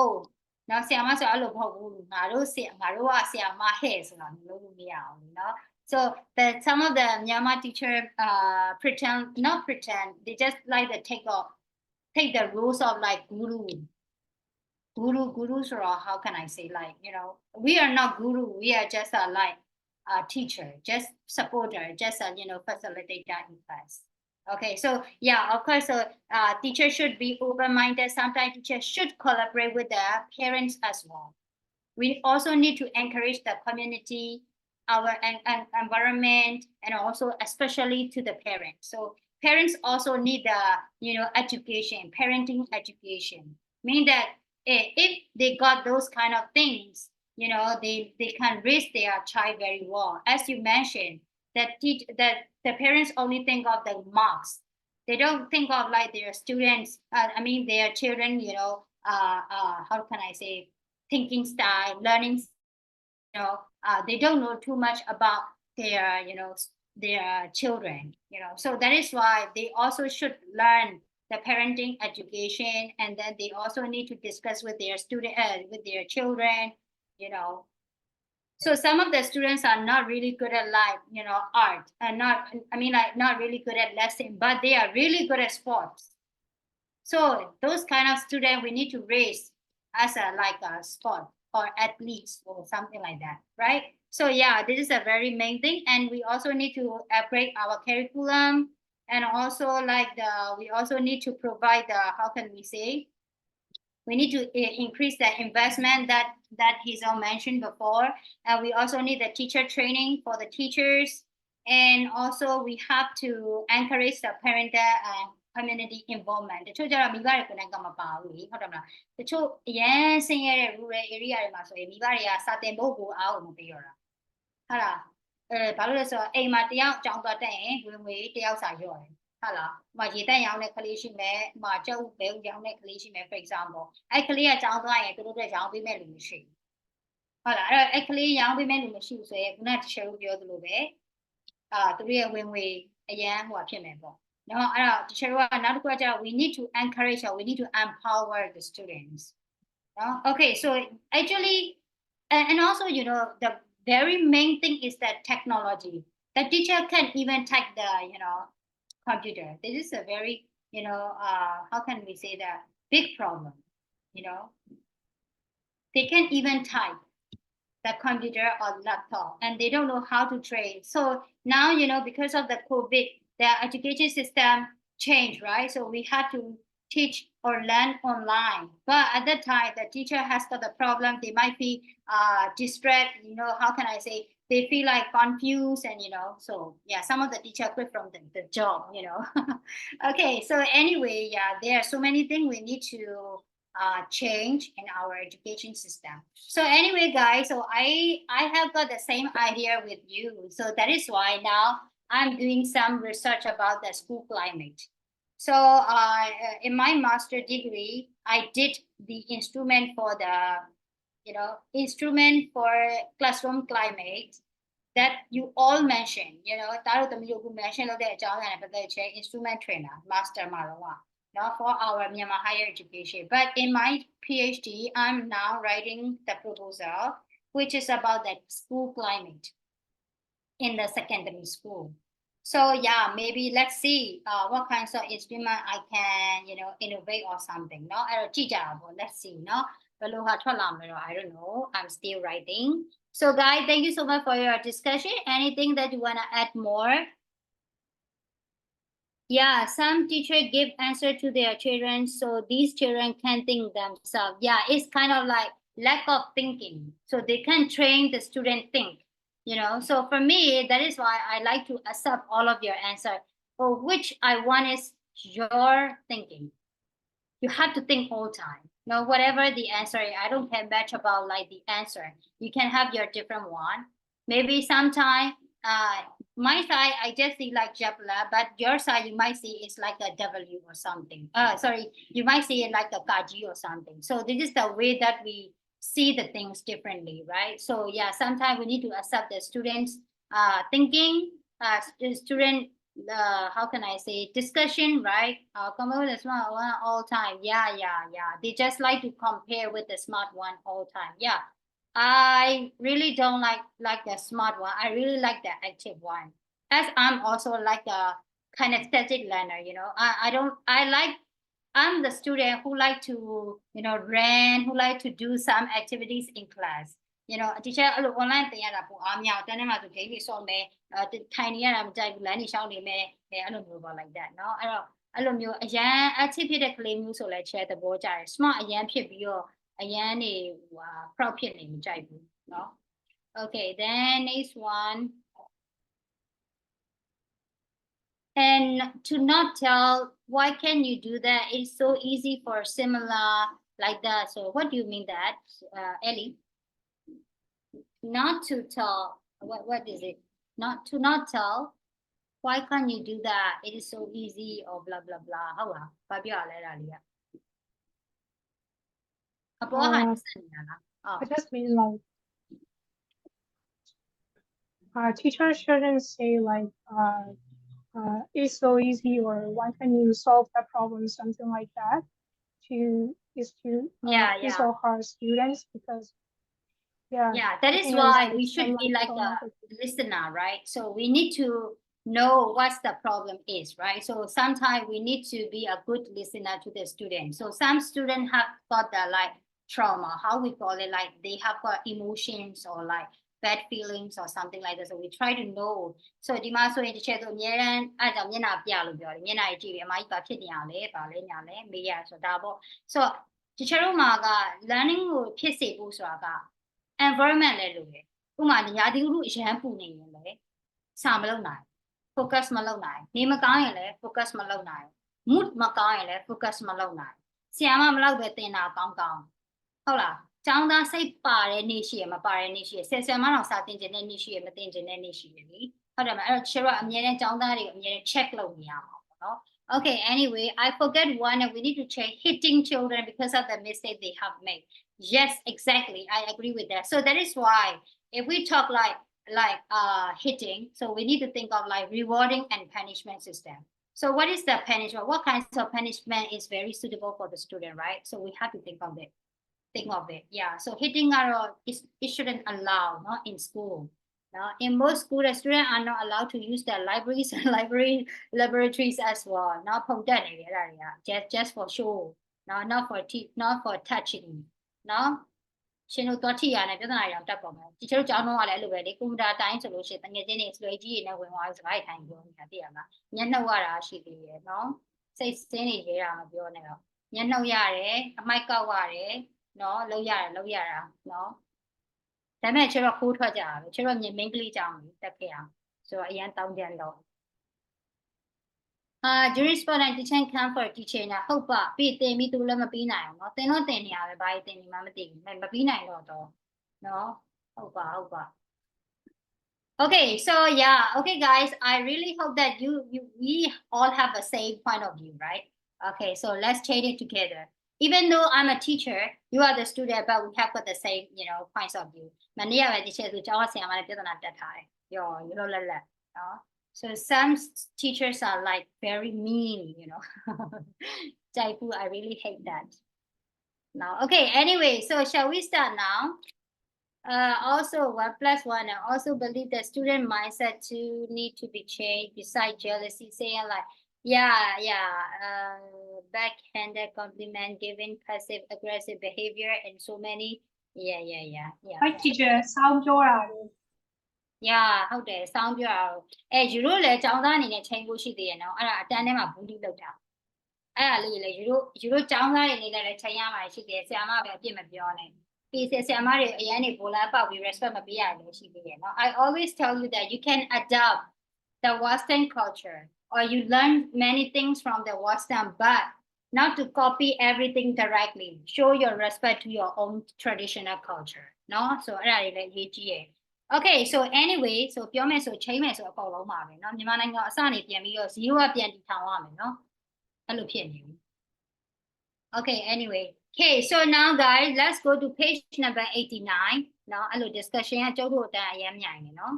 နော်ဆရာမဆိုအဲ့လိုမဟုတ်ဘူးငါတို့ကဆရာမဟဲ့ဆိုတာမလုပ်လို့မရအောင်နော် so some of the Myanmar teacher not pretend, they just like to take the rules of guru or how can I say, we are not guru, we are just a teacher, just supporter, just a facilitator in class. Okay, so yeah, of course, so teachers should be open-minded. Sometimes teachers should collaborate with their parents as well. We also need to encourage the community, our environment, and also especially to the parents. So parents also need the education, parenting education. Meaning that if they got those kind of things, they can raise their child very well. As you mentioned, that the parents only think of the marks. They don't think of their students, their children, how can I say, thinking style, learning, they don't know too much about their children, so that is why they also should learn the parenting education, and then they also need to discuss with their with their children, So some of the students are not really good at art, and not really good at lesson, but they are really good at sports. So those kind of students we need to raise as a sport or athletes or something like that, right? So yeah, this is a very main thing, and we also need to upgrade our curriculum, and also like we also need to provide how can we say, we need to increase the investment that Hazel mentioned before, and we also need the teacher training for the teachers, and also we have to encourage the parental and community involvement. တချို့ကျတော့မိဘတွေကိုယ်တိုင်ကမပါဘူးလေဟုတ်တယ်မလားတချို့အရန်ဆင်းရဲတဲ့ rural area တွေမှာဆိုရင်မိဘတွေကစာသင်ဖို့ကိုအားကိုမပေးတော့တာဟုတ်လားဘာလို့လဲဆိုတော့အိမ်မှာတယောက်ကြောင်းသွားတက်ရင်ဝင်ငွေတယောက်စာရော့တယ်ဟုတ်လား။ရေတက်ရောင်းတဲ့ကလေးရှိမယ်။ကြောက်ဘဲဥရောင်းတဲ့ကလေးရှိမယ် for example အဲ့ကလေးကကြောင်းသွားရင်သူတို့တွေရောင်းပေးမဲ့လူမရှိဘူး။ဟုတ်လားအဲ့ကလေးရောင်းပေးမဲ့လူမရှိဘူးဆိုရင်ခုနတချို့ပြောသလိုပဲသူတို့ရဲ့ဝင်ငွေအရန်ဟိုဖြစ်မယ်ပေါ့။နော်အဲ့တော့တချို့ကနောက်တစ်ခုကကျတော့ we need to encourage or we need to empower the students. Okay, so actually and also the very main thing is that technology. The teacher can even type the computer. This is a very how can we say that big problem. They can't even type the computer or laptop and they don't know how to train. So now because of the COVID, the education system changed, right? So we had to teach or learn online, but at that time the teacher has got the problem. They might be distracted, how can I say, they feel like confused and so yeah, some of the teacher quit from the job. Okay, so anyway, yeah, there are so many things we need to change in our education system. So anyway guys, so I have got the same idea with you, so that is why now I'm doing some research about the school climate. So in my master degree, I did the instrument for the instrument for classroom climate that you all mentioned. Mentioned the instrument trainer, master Marawa, for our Myanmar higher education. But in my PhD, I'm now writing the proposal, which is about the school climate in the secondary school. So yeah, maybe let's see what kinds of instrument I can, innovate or something. Let's see. I don't know. I'm still writing. So guys, thank you so much for your discussion. Anything that you want to add more? Yeah, some teachers give answer to their children, so these children can think themselves. Yeah, it's kind of like lack of thinking. So they can train the student think, So for me, that is why I like to accept all of your answer, for which I want is your thinking. You have to think all time. Whatever the answer, I don't care much about like the answer. You can have your different one. Maybe sometime, my side, I just see like Jepla, but your side, you might see it's like a W or something. Sorry, you might see it like a Kaji or something. So this is the way that we see the things differently, right? So yeah, sometimes we need to accept the students' thinking, student, how can I say, discussion, right? Come over the smart one all time. Yeah. They just like to compare with the smart one all time. Yeah. I really don't like the smart one. I really like the active one. As I'm also like a kinesthetic learner, I'm the student who like to, run, who like to do some activities in class. Teacher online thing at game so tiny like that. No, activity claim so like share the board smart no. Okay, then next one. And to not tell, why can you do that? It's so easy for similar like that. So what do you mean that, Ellie? Not to tell, what is it? Not tell, why can't you do that? It is so easy or blah blah blah. How
I just mean like teachers shouldn't say like it's so easy or why can you solve that problem, something like that to so hard students, because
that is why we should be like a listener, right? So we need to know what the problem is, right? So sometimes we need to be a good listener to the student. So some students have got the like trauma, how we call it, like they have got emotions or like bad feelings or something like that. So we try to know. So the master in the chat to Nieran, I don't know, Pialo, Yena, my Papinia, Balena, Mia, so double. So the Cherumaga, learning will piss it, Buswaga, environment, Uma, the Yadu is shampooing, Samalona, focus Malona, name a guy, focus Malona, mood Makai, focus Malona. Siama Mala within our compound. Hola. ကျောင်းသားစိတ်ပါတဲ့နေ့ရှိရမပါတဲ့နေ့ရှိရဆယ်ဆယ်မတော့စာသင်ခြင်းတဲ့နေ့ရှိရမသင်ခြင်းတဲ့နေ့ရှိရလीဟုတ်တယ်မအဲ့တော့ချစ်တော့အမြဲတမ်းကျောင်းသားတွေအမြဲတမ်း check လုပ်နေရမှာပေါ့နော် Okay anyway I forget one and we need to check hitting children because of the mistake they have made yes exactly I agree with that so that is why if we talk like hitting so we need to think of like rewarding and punishment system so what is the punishment what kinds of punishment is very suitable for the student right so we have to think of it think of it yeah so hitting it shouldn't allow not in school now in most schools the students are not allowed to use their libraries and laboratories as well not for that area just for show no not for touching no ရှင်တို့တော့ထိရနေပြဿနာတွေတက်ပေါ်မှာဒီကျတို့ကျောင်းတော့ကလည်းအဲ့လိုပဲလေကွန်ပျူတာတိုင်းဆိုလို့ရှိရင်တငယ်ချင်းတွေစလွယ်ကြီးတွေနဲ့ဝင်သွားပြီးစကားထိုင်ပြောနေတာသိရမလားညနှုတ်ရတာရှိသေးတယ်နော်စိတ်စင်းနေကြတာမပြောနဲ့တော့ညနှုတ်ရတယ်အမိုက်ကောက်ရတယ်နော်လောက်ရတာနော်ဒါပေမဲ့ကျတော့ခိုးထွက်ကြတာပဲကျတော့မင်းကလေးကြောင်တက်ခဲ့အောင်ဆိုတော့အရန်တောင်းကြတော့during sport and teaching camp for teaching นะဟုတ်ပါပြီးတင်ပြီးသူလည်းမပြီးနိုင်အောင်เนาะတင်တော့တင်နေရပဲဘာကြီးတင်နေမှမသိဘူးမပြီးနိုင်တော့เนาะဟုတ်ပါ Okay so yeah okay guys I really hope that we all have the same point of view right okay so let's change it together even though I'm a teacher you are the student but we have got the same points of view မနေ့ကပဲ teacher ဆိုကျောင်းဆရာမလည်းပြဿနာတက်ထားတယ်ရောလက်เนาะSo some teachers are like very mean, Jaipu, I really hate that. Now, okay, anyway, so shall we start now? Also, 1+1, I also believe the student mindset too need to be changed besides jealousy, saying like, backhanded compliment, giving passive aggressive behavior, and so many. Yeah.
Hi, teacher, sound your
Yeah ဟုတ်တယ်စောင်းပြောတာယူတို့လည်းကျောင်းသားအနေနဲ့ချိန်ဖို့ရှိသေးတယ်နော်အဲ့ဒါအတန်းထဲမှာဘူးတိလောက်တာအဲ့ဒါလေးလေယူတို့ကျောင်းသားတွေအနေနဲ့လည်းချိန်ရမှာရှိသေးတယ်ဆရာမပဲအပြစ်မပြောနဲ့ပြီးဆရာမတွေအရင်နေဘိုလာပေါက်ပြီး respect မပေးရလည်းရှိသေးတယ်နော် I always tell you that you can adopt the Western culture or you learn many things from the Western but not to copy everything directly show your respect to your own traditional culture နော် so အဲ့ဒါတွေလည်းအရေးကြီးတယ်Okay, so anyway, so ပြောမယ်ဆိုချိန်မယ်ဆိုအကုန်လုံးပါပဲเนาะမြန်မာနိုင်ငံအစနေပြန်ပြီးတော့0ကပြန်တည်ထောင်ရမယ်เนาะအဲ့လိုဖြစ်နေပြီ Okay, anyway. Okay, so now guys, let's go to page number 89เนาะအဲ့လို discussion ကကျုပ်တို့အတန်းအရင်မြိုင်နေเนาะ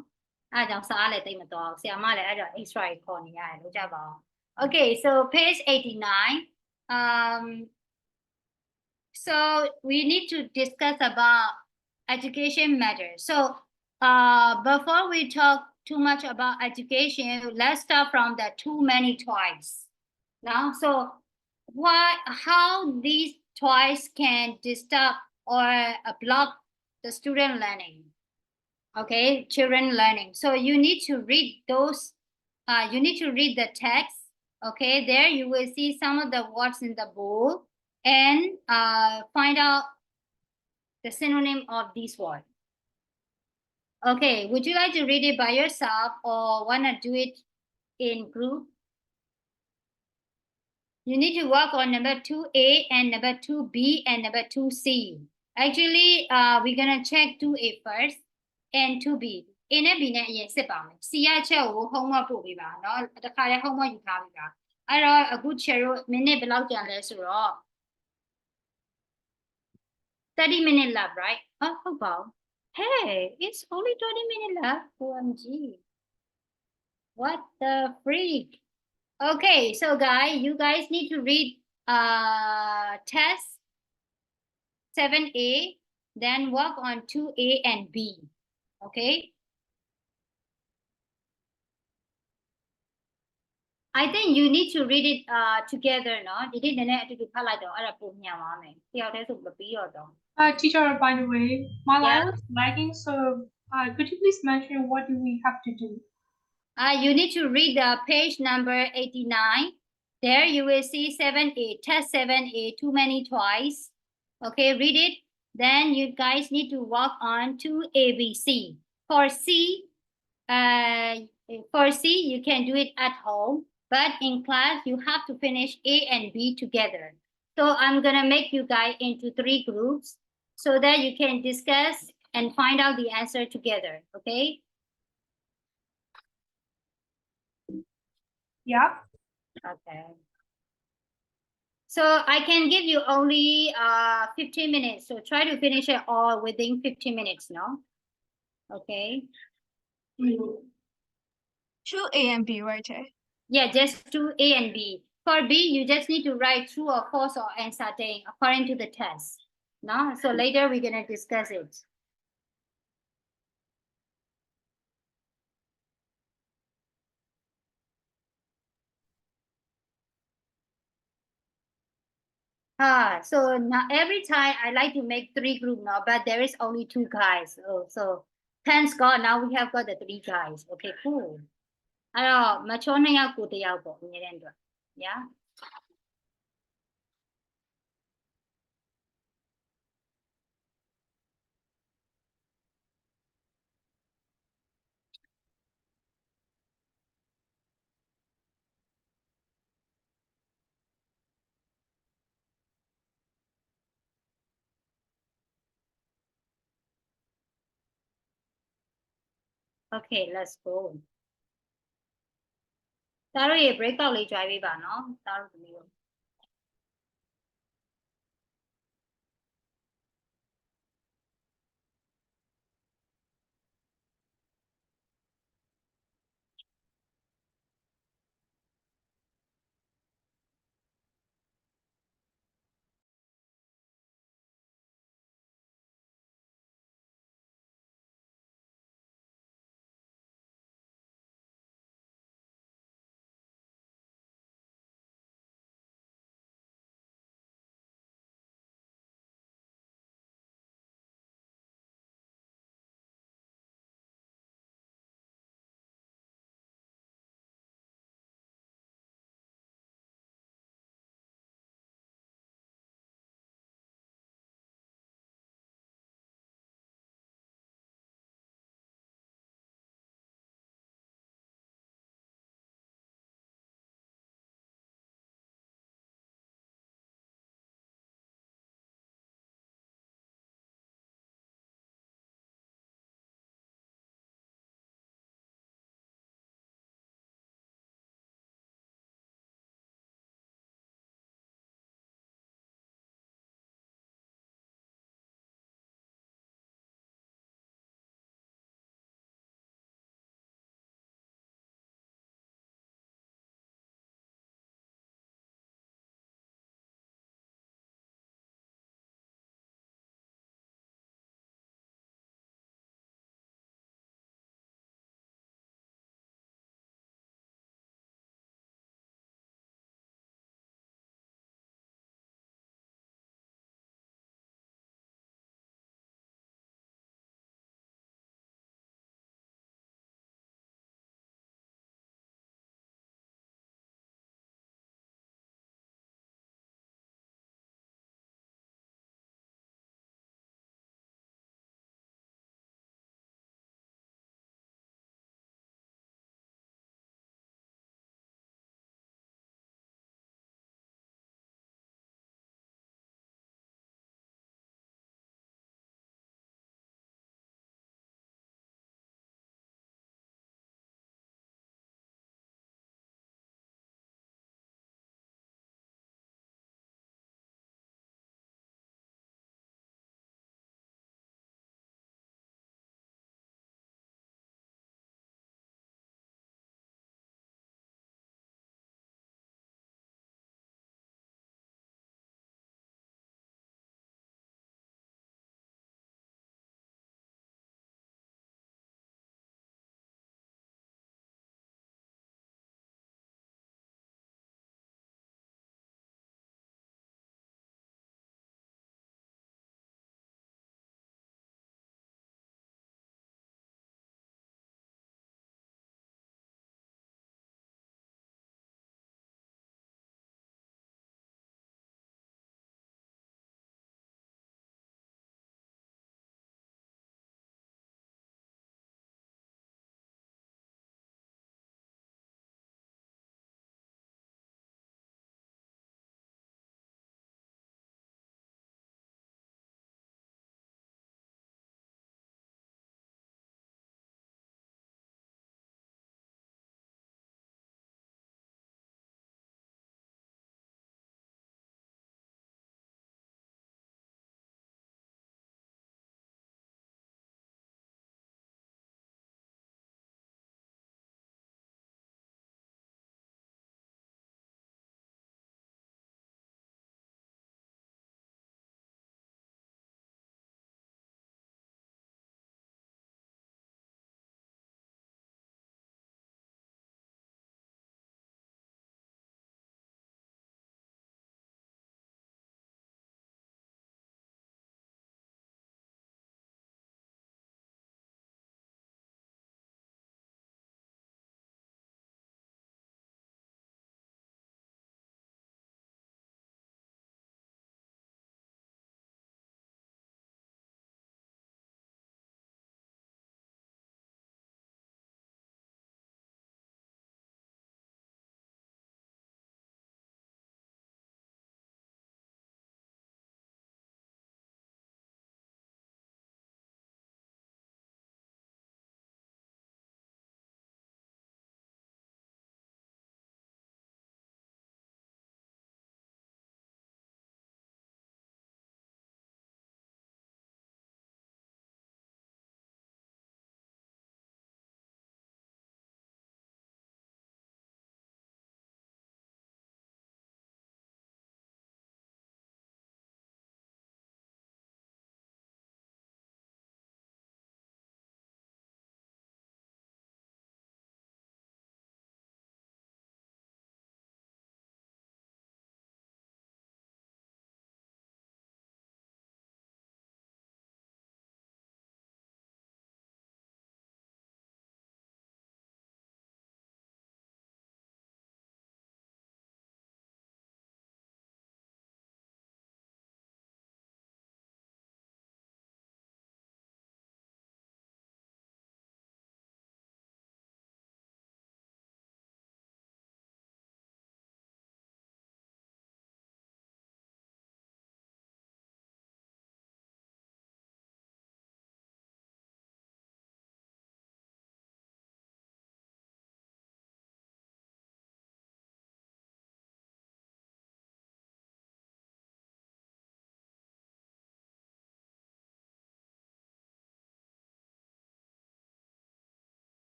အဲ့ဒါကြောင့်စားလည်းတိတ်မတော်ဆရာမလည်းအဲ့တော့ extra ခေါ်နေရတယ်လို့ကြပါအောင် Okay, so page 89 so we need to discuss about education matters. So before we talk too much about education, let's start from the too many toys. Now, so how these toys can disturb or block the student learning? Okay, children learning. So you need to read those. You need to read the text. Okay, there you will see some of the words in the book and find out the synonym of these words. Okay, would you like to read it by yourself or want to do it in group? You need to work on number 2A and number 2B and number 2C. Actually, we're going to check 2A first and 2B. A နဲ့ B နဲ့အရင်စစ်ပါမယ် C ရချက်ကို homework ပို့ပေးပါเนาะတခါလဲ homework ယူထားပြီပါအဲ့တော့အခု share တို့ minute ဘယ်လောက်ကြံလဲဆိုတော့30 minutes left, right? Oh, how about? Hey, it's only 20 minutes left. OMG. What the freak? Okay, so guys, you guys need to read test 7A, then work on 2A and B. Okay? I think you need to read it together, no? Did it then to do like the other book now?
Teacher, by the way, my line was lagging, so Could you please mention what do we have to do?
You need to read the page number 89. There you will see 7A, test 7A, too many twice. Okay, read it. Then you guys need to work on to ABC. For C, you can do it at home, but in class you have to finish A and B together. So I'm gonna make you guys into 3 groups so that you can discuss and find out the answer together. Okay.
Yeah.
Okay. So I can give you only 15 minutes. So try to finish it all within 15 minutes, no? Okay.
2 A and B, right?
Yeah, just do A and B. For B, you just need to write true or false or uncertain according to the test. No? So later we're gonna discuss it. So now every time I like to make 3 groups now, but there is only 2 guys. Oh, so thanks God now we have got the 3 guys. Okay, cool. အဲ့တော့မချော2ယောက်ကို1ယောက်ပေါ့အမြဲတမ်းအတွက် yeah okay let's go သားတို့ရေ breakout လေး join ပေးပါနော်သားတို့သမီးတို့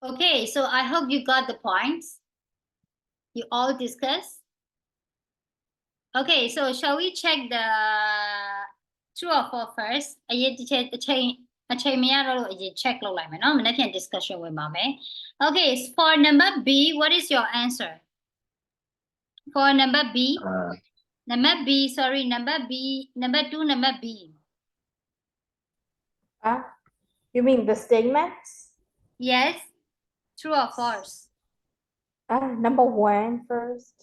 Okay, so I hope you got the points. You all discussed. Okay, so shall we check the true or false first? အရင်တစ်ချိန်မရတော့လို့အရင် check လုပ်လိုက်မယ်နော် မနေ့ပြန် discussion ဝင်ပါမယ် Okay, for number B, what is your answer? For number B, number B, sorry, number B, number 2, number B.
You mean the statements?
Yes, true or false?
Number 1 first.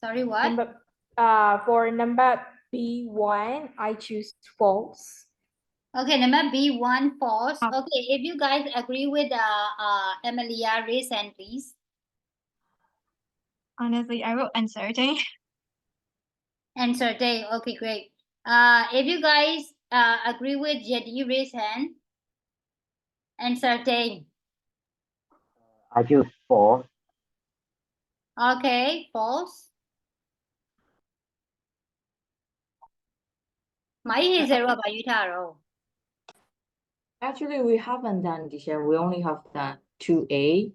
Sorry, what?
For number B1, I choose false.
Okay, number B1, false. Okay, if you guys agree with Emilia, raise hand, please.
Honestly, I wrote uncertain.
Uncertain. Okay, great. If you guys agree with Yedi, raise hand. Uncertain.
I choose false.
Okay, false. My is a rubber utaro.
Actually, we haven't done teacher. We only have done 2A.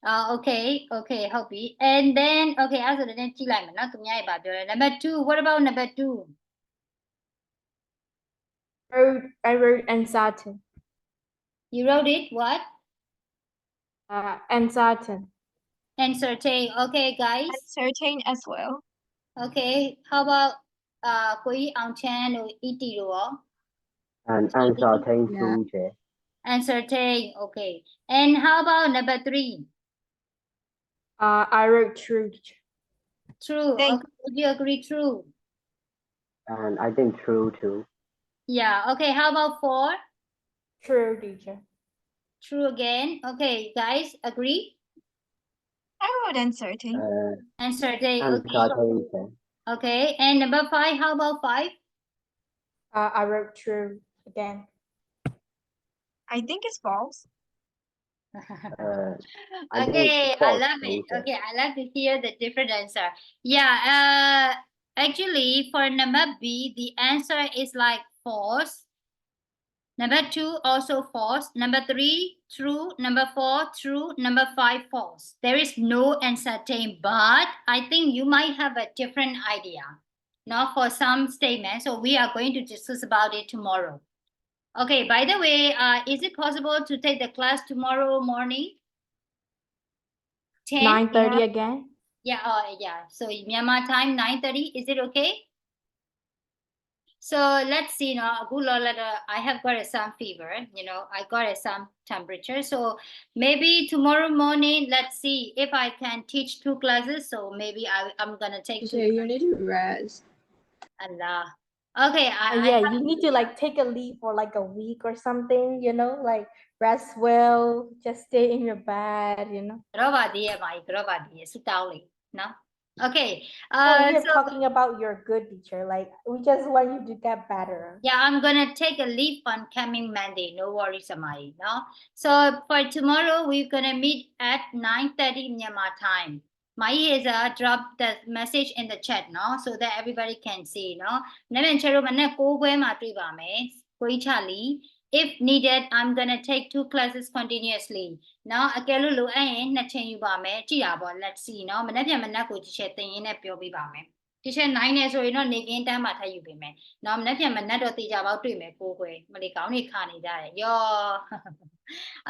Okay, Hopi. And then, okay, as the then number 2, what about number 2?
I wrote uncertain.
You wrote it, what?
Uncertain.
Uncertain. Okay, guys.
Uncertain as well.
Okay, how about Koi Angchan or Iti?
And uncertain true.
Uncertain, okay. And how about number 3?
I wrote true.
True. Okay, would you agree true?
And I think true too.
Yeah, okay. How about 4?
True, teacher.
True again. Okay, guys, agree?
I wrote uncertain.
Uncertain, okay.
Uncertain.
Okay, and number 5, how about 5?
I wrote true again.
I think it's false.
Okay, I love it. Okay, I love to hear the different answer. Yeah, actually for number B, the answer is like false. Number 2 also false. Number 3 true. Number 4 true. Number 5 false. There is no uncertain, but I think you might have a different idea. Now for some statements, so we are going to discuss about it tomorrow. Okay, by the way, is it possible to take the class tomorrow morning? 10?
9:30 again?
Yeah, yeah. So Myanmar time, 9:30. Is it okay? So let's see, I have got some fever, I got some temperature. So maybe tomorrow morning, let's see if I can teach 2 classes. So maybe I'm going to take 2
Okay, you need to rest.
Allah. Okay.
You need to like take a leave for like a week or something, like rest well, just stay in your bed,
No? Okay.
We're talking about your good teacher. Like we just want you to get better.
Yeah, I'm gonna take a leave on coming Monday. No worries, Amai. No. So for tomorrow, we're gonna meet at 9:30 Myanmar time. My is drop the message in the chat, no, so that everybody can see, no. If needed, I'm gonna take 2 classes continuously. Now, let's see, no. Teacher 9 နဲ့ဆိုရင်တော့နေကင်းတန်းမှာထပ်ယူပေးမယ်။နောက်မနေ့ပြန်မနက်တော့တေချာပေါက်တွေ့မယ်9ခွဲမလေးကောင်းနေခါနေကြတယ်။ယော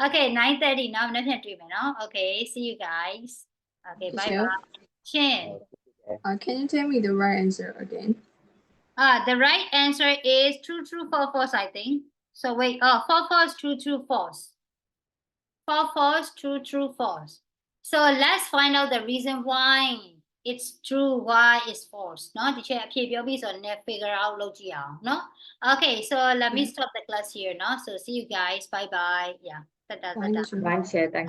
Okay, 9:30 နောက်မနေ့ပြန်တွေ့မယ်နော်။ Okay, see you guys. Okay, bye bye. Chin.
Can you tell me the right answer again?
The right answer is true, true, false, false, I think. So wait, false, false, true, true, false. False, false, true, true, false. So let's find out the reason why it's true, why it's false. No, teacher, so figure out no. Okay, so let me stop the class here. No, so see you guys. Bye bye. Yeah.
Thank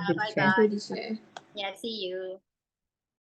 you,
Bye bye.
teacher.
Yeah, see you.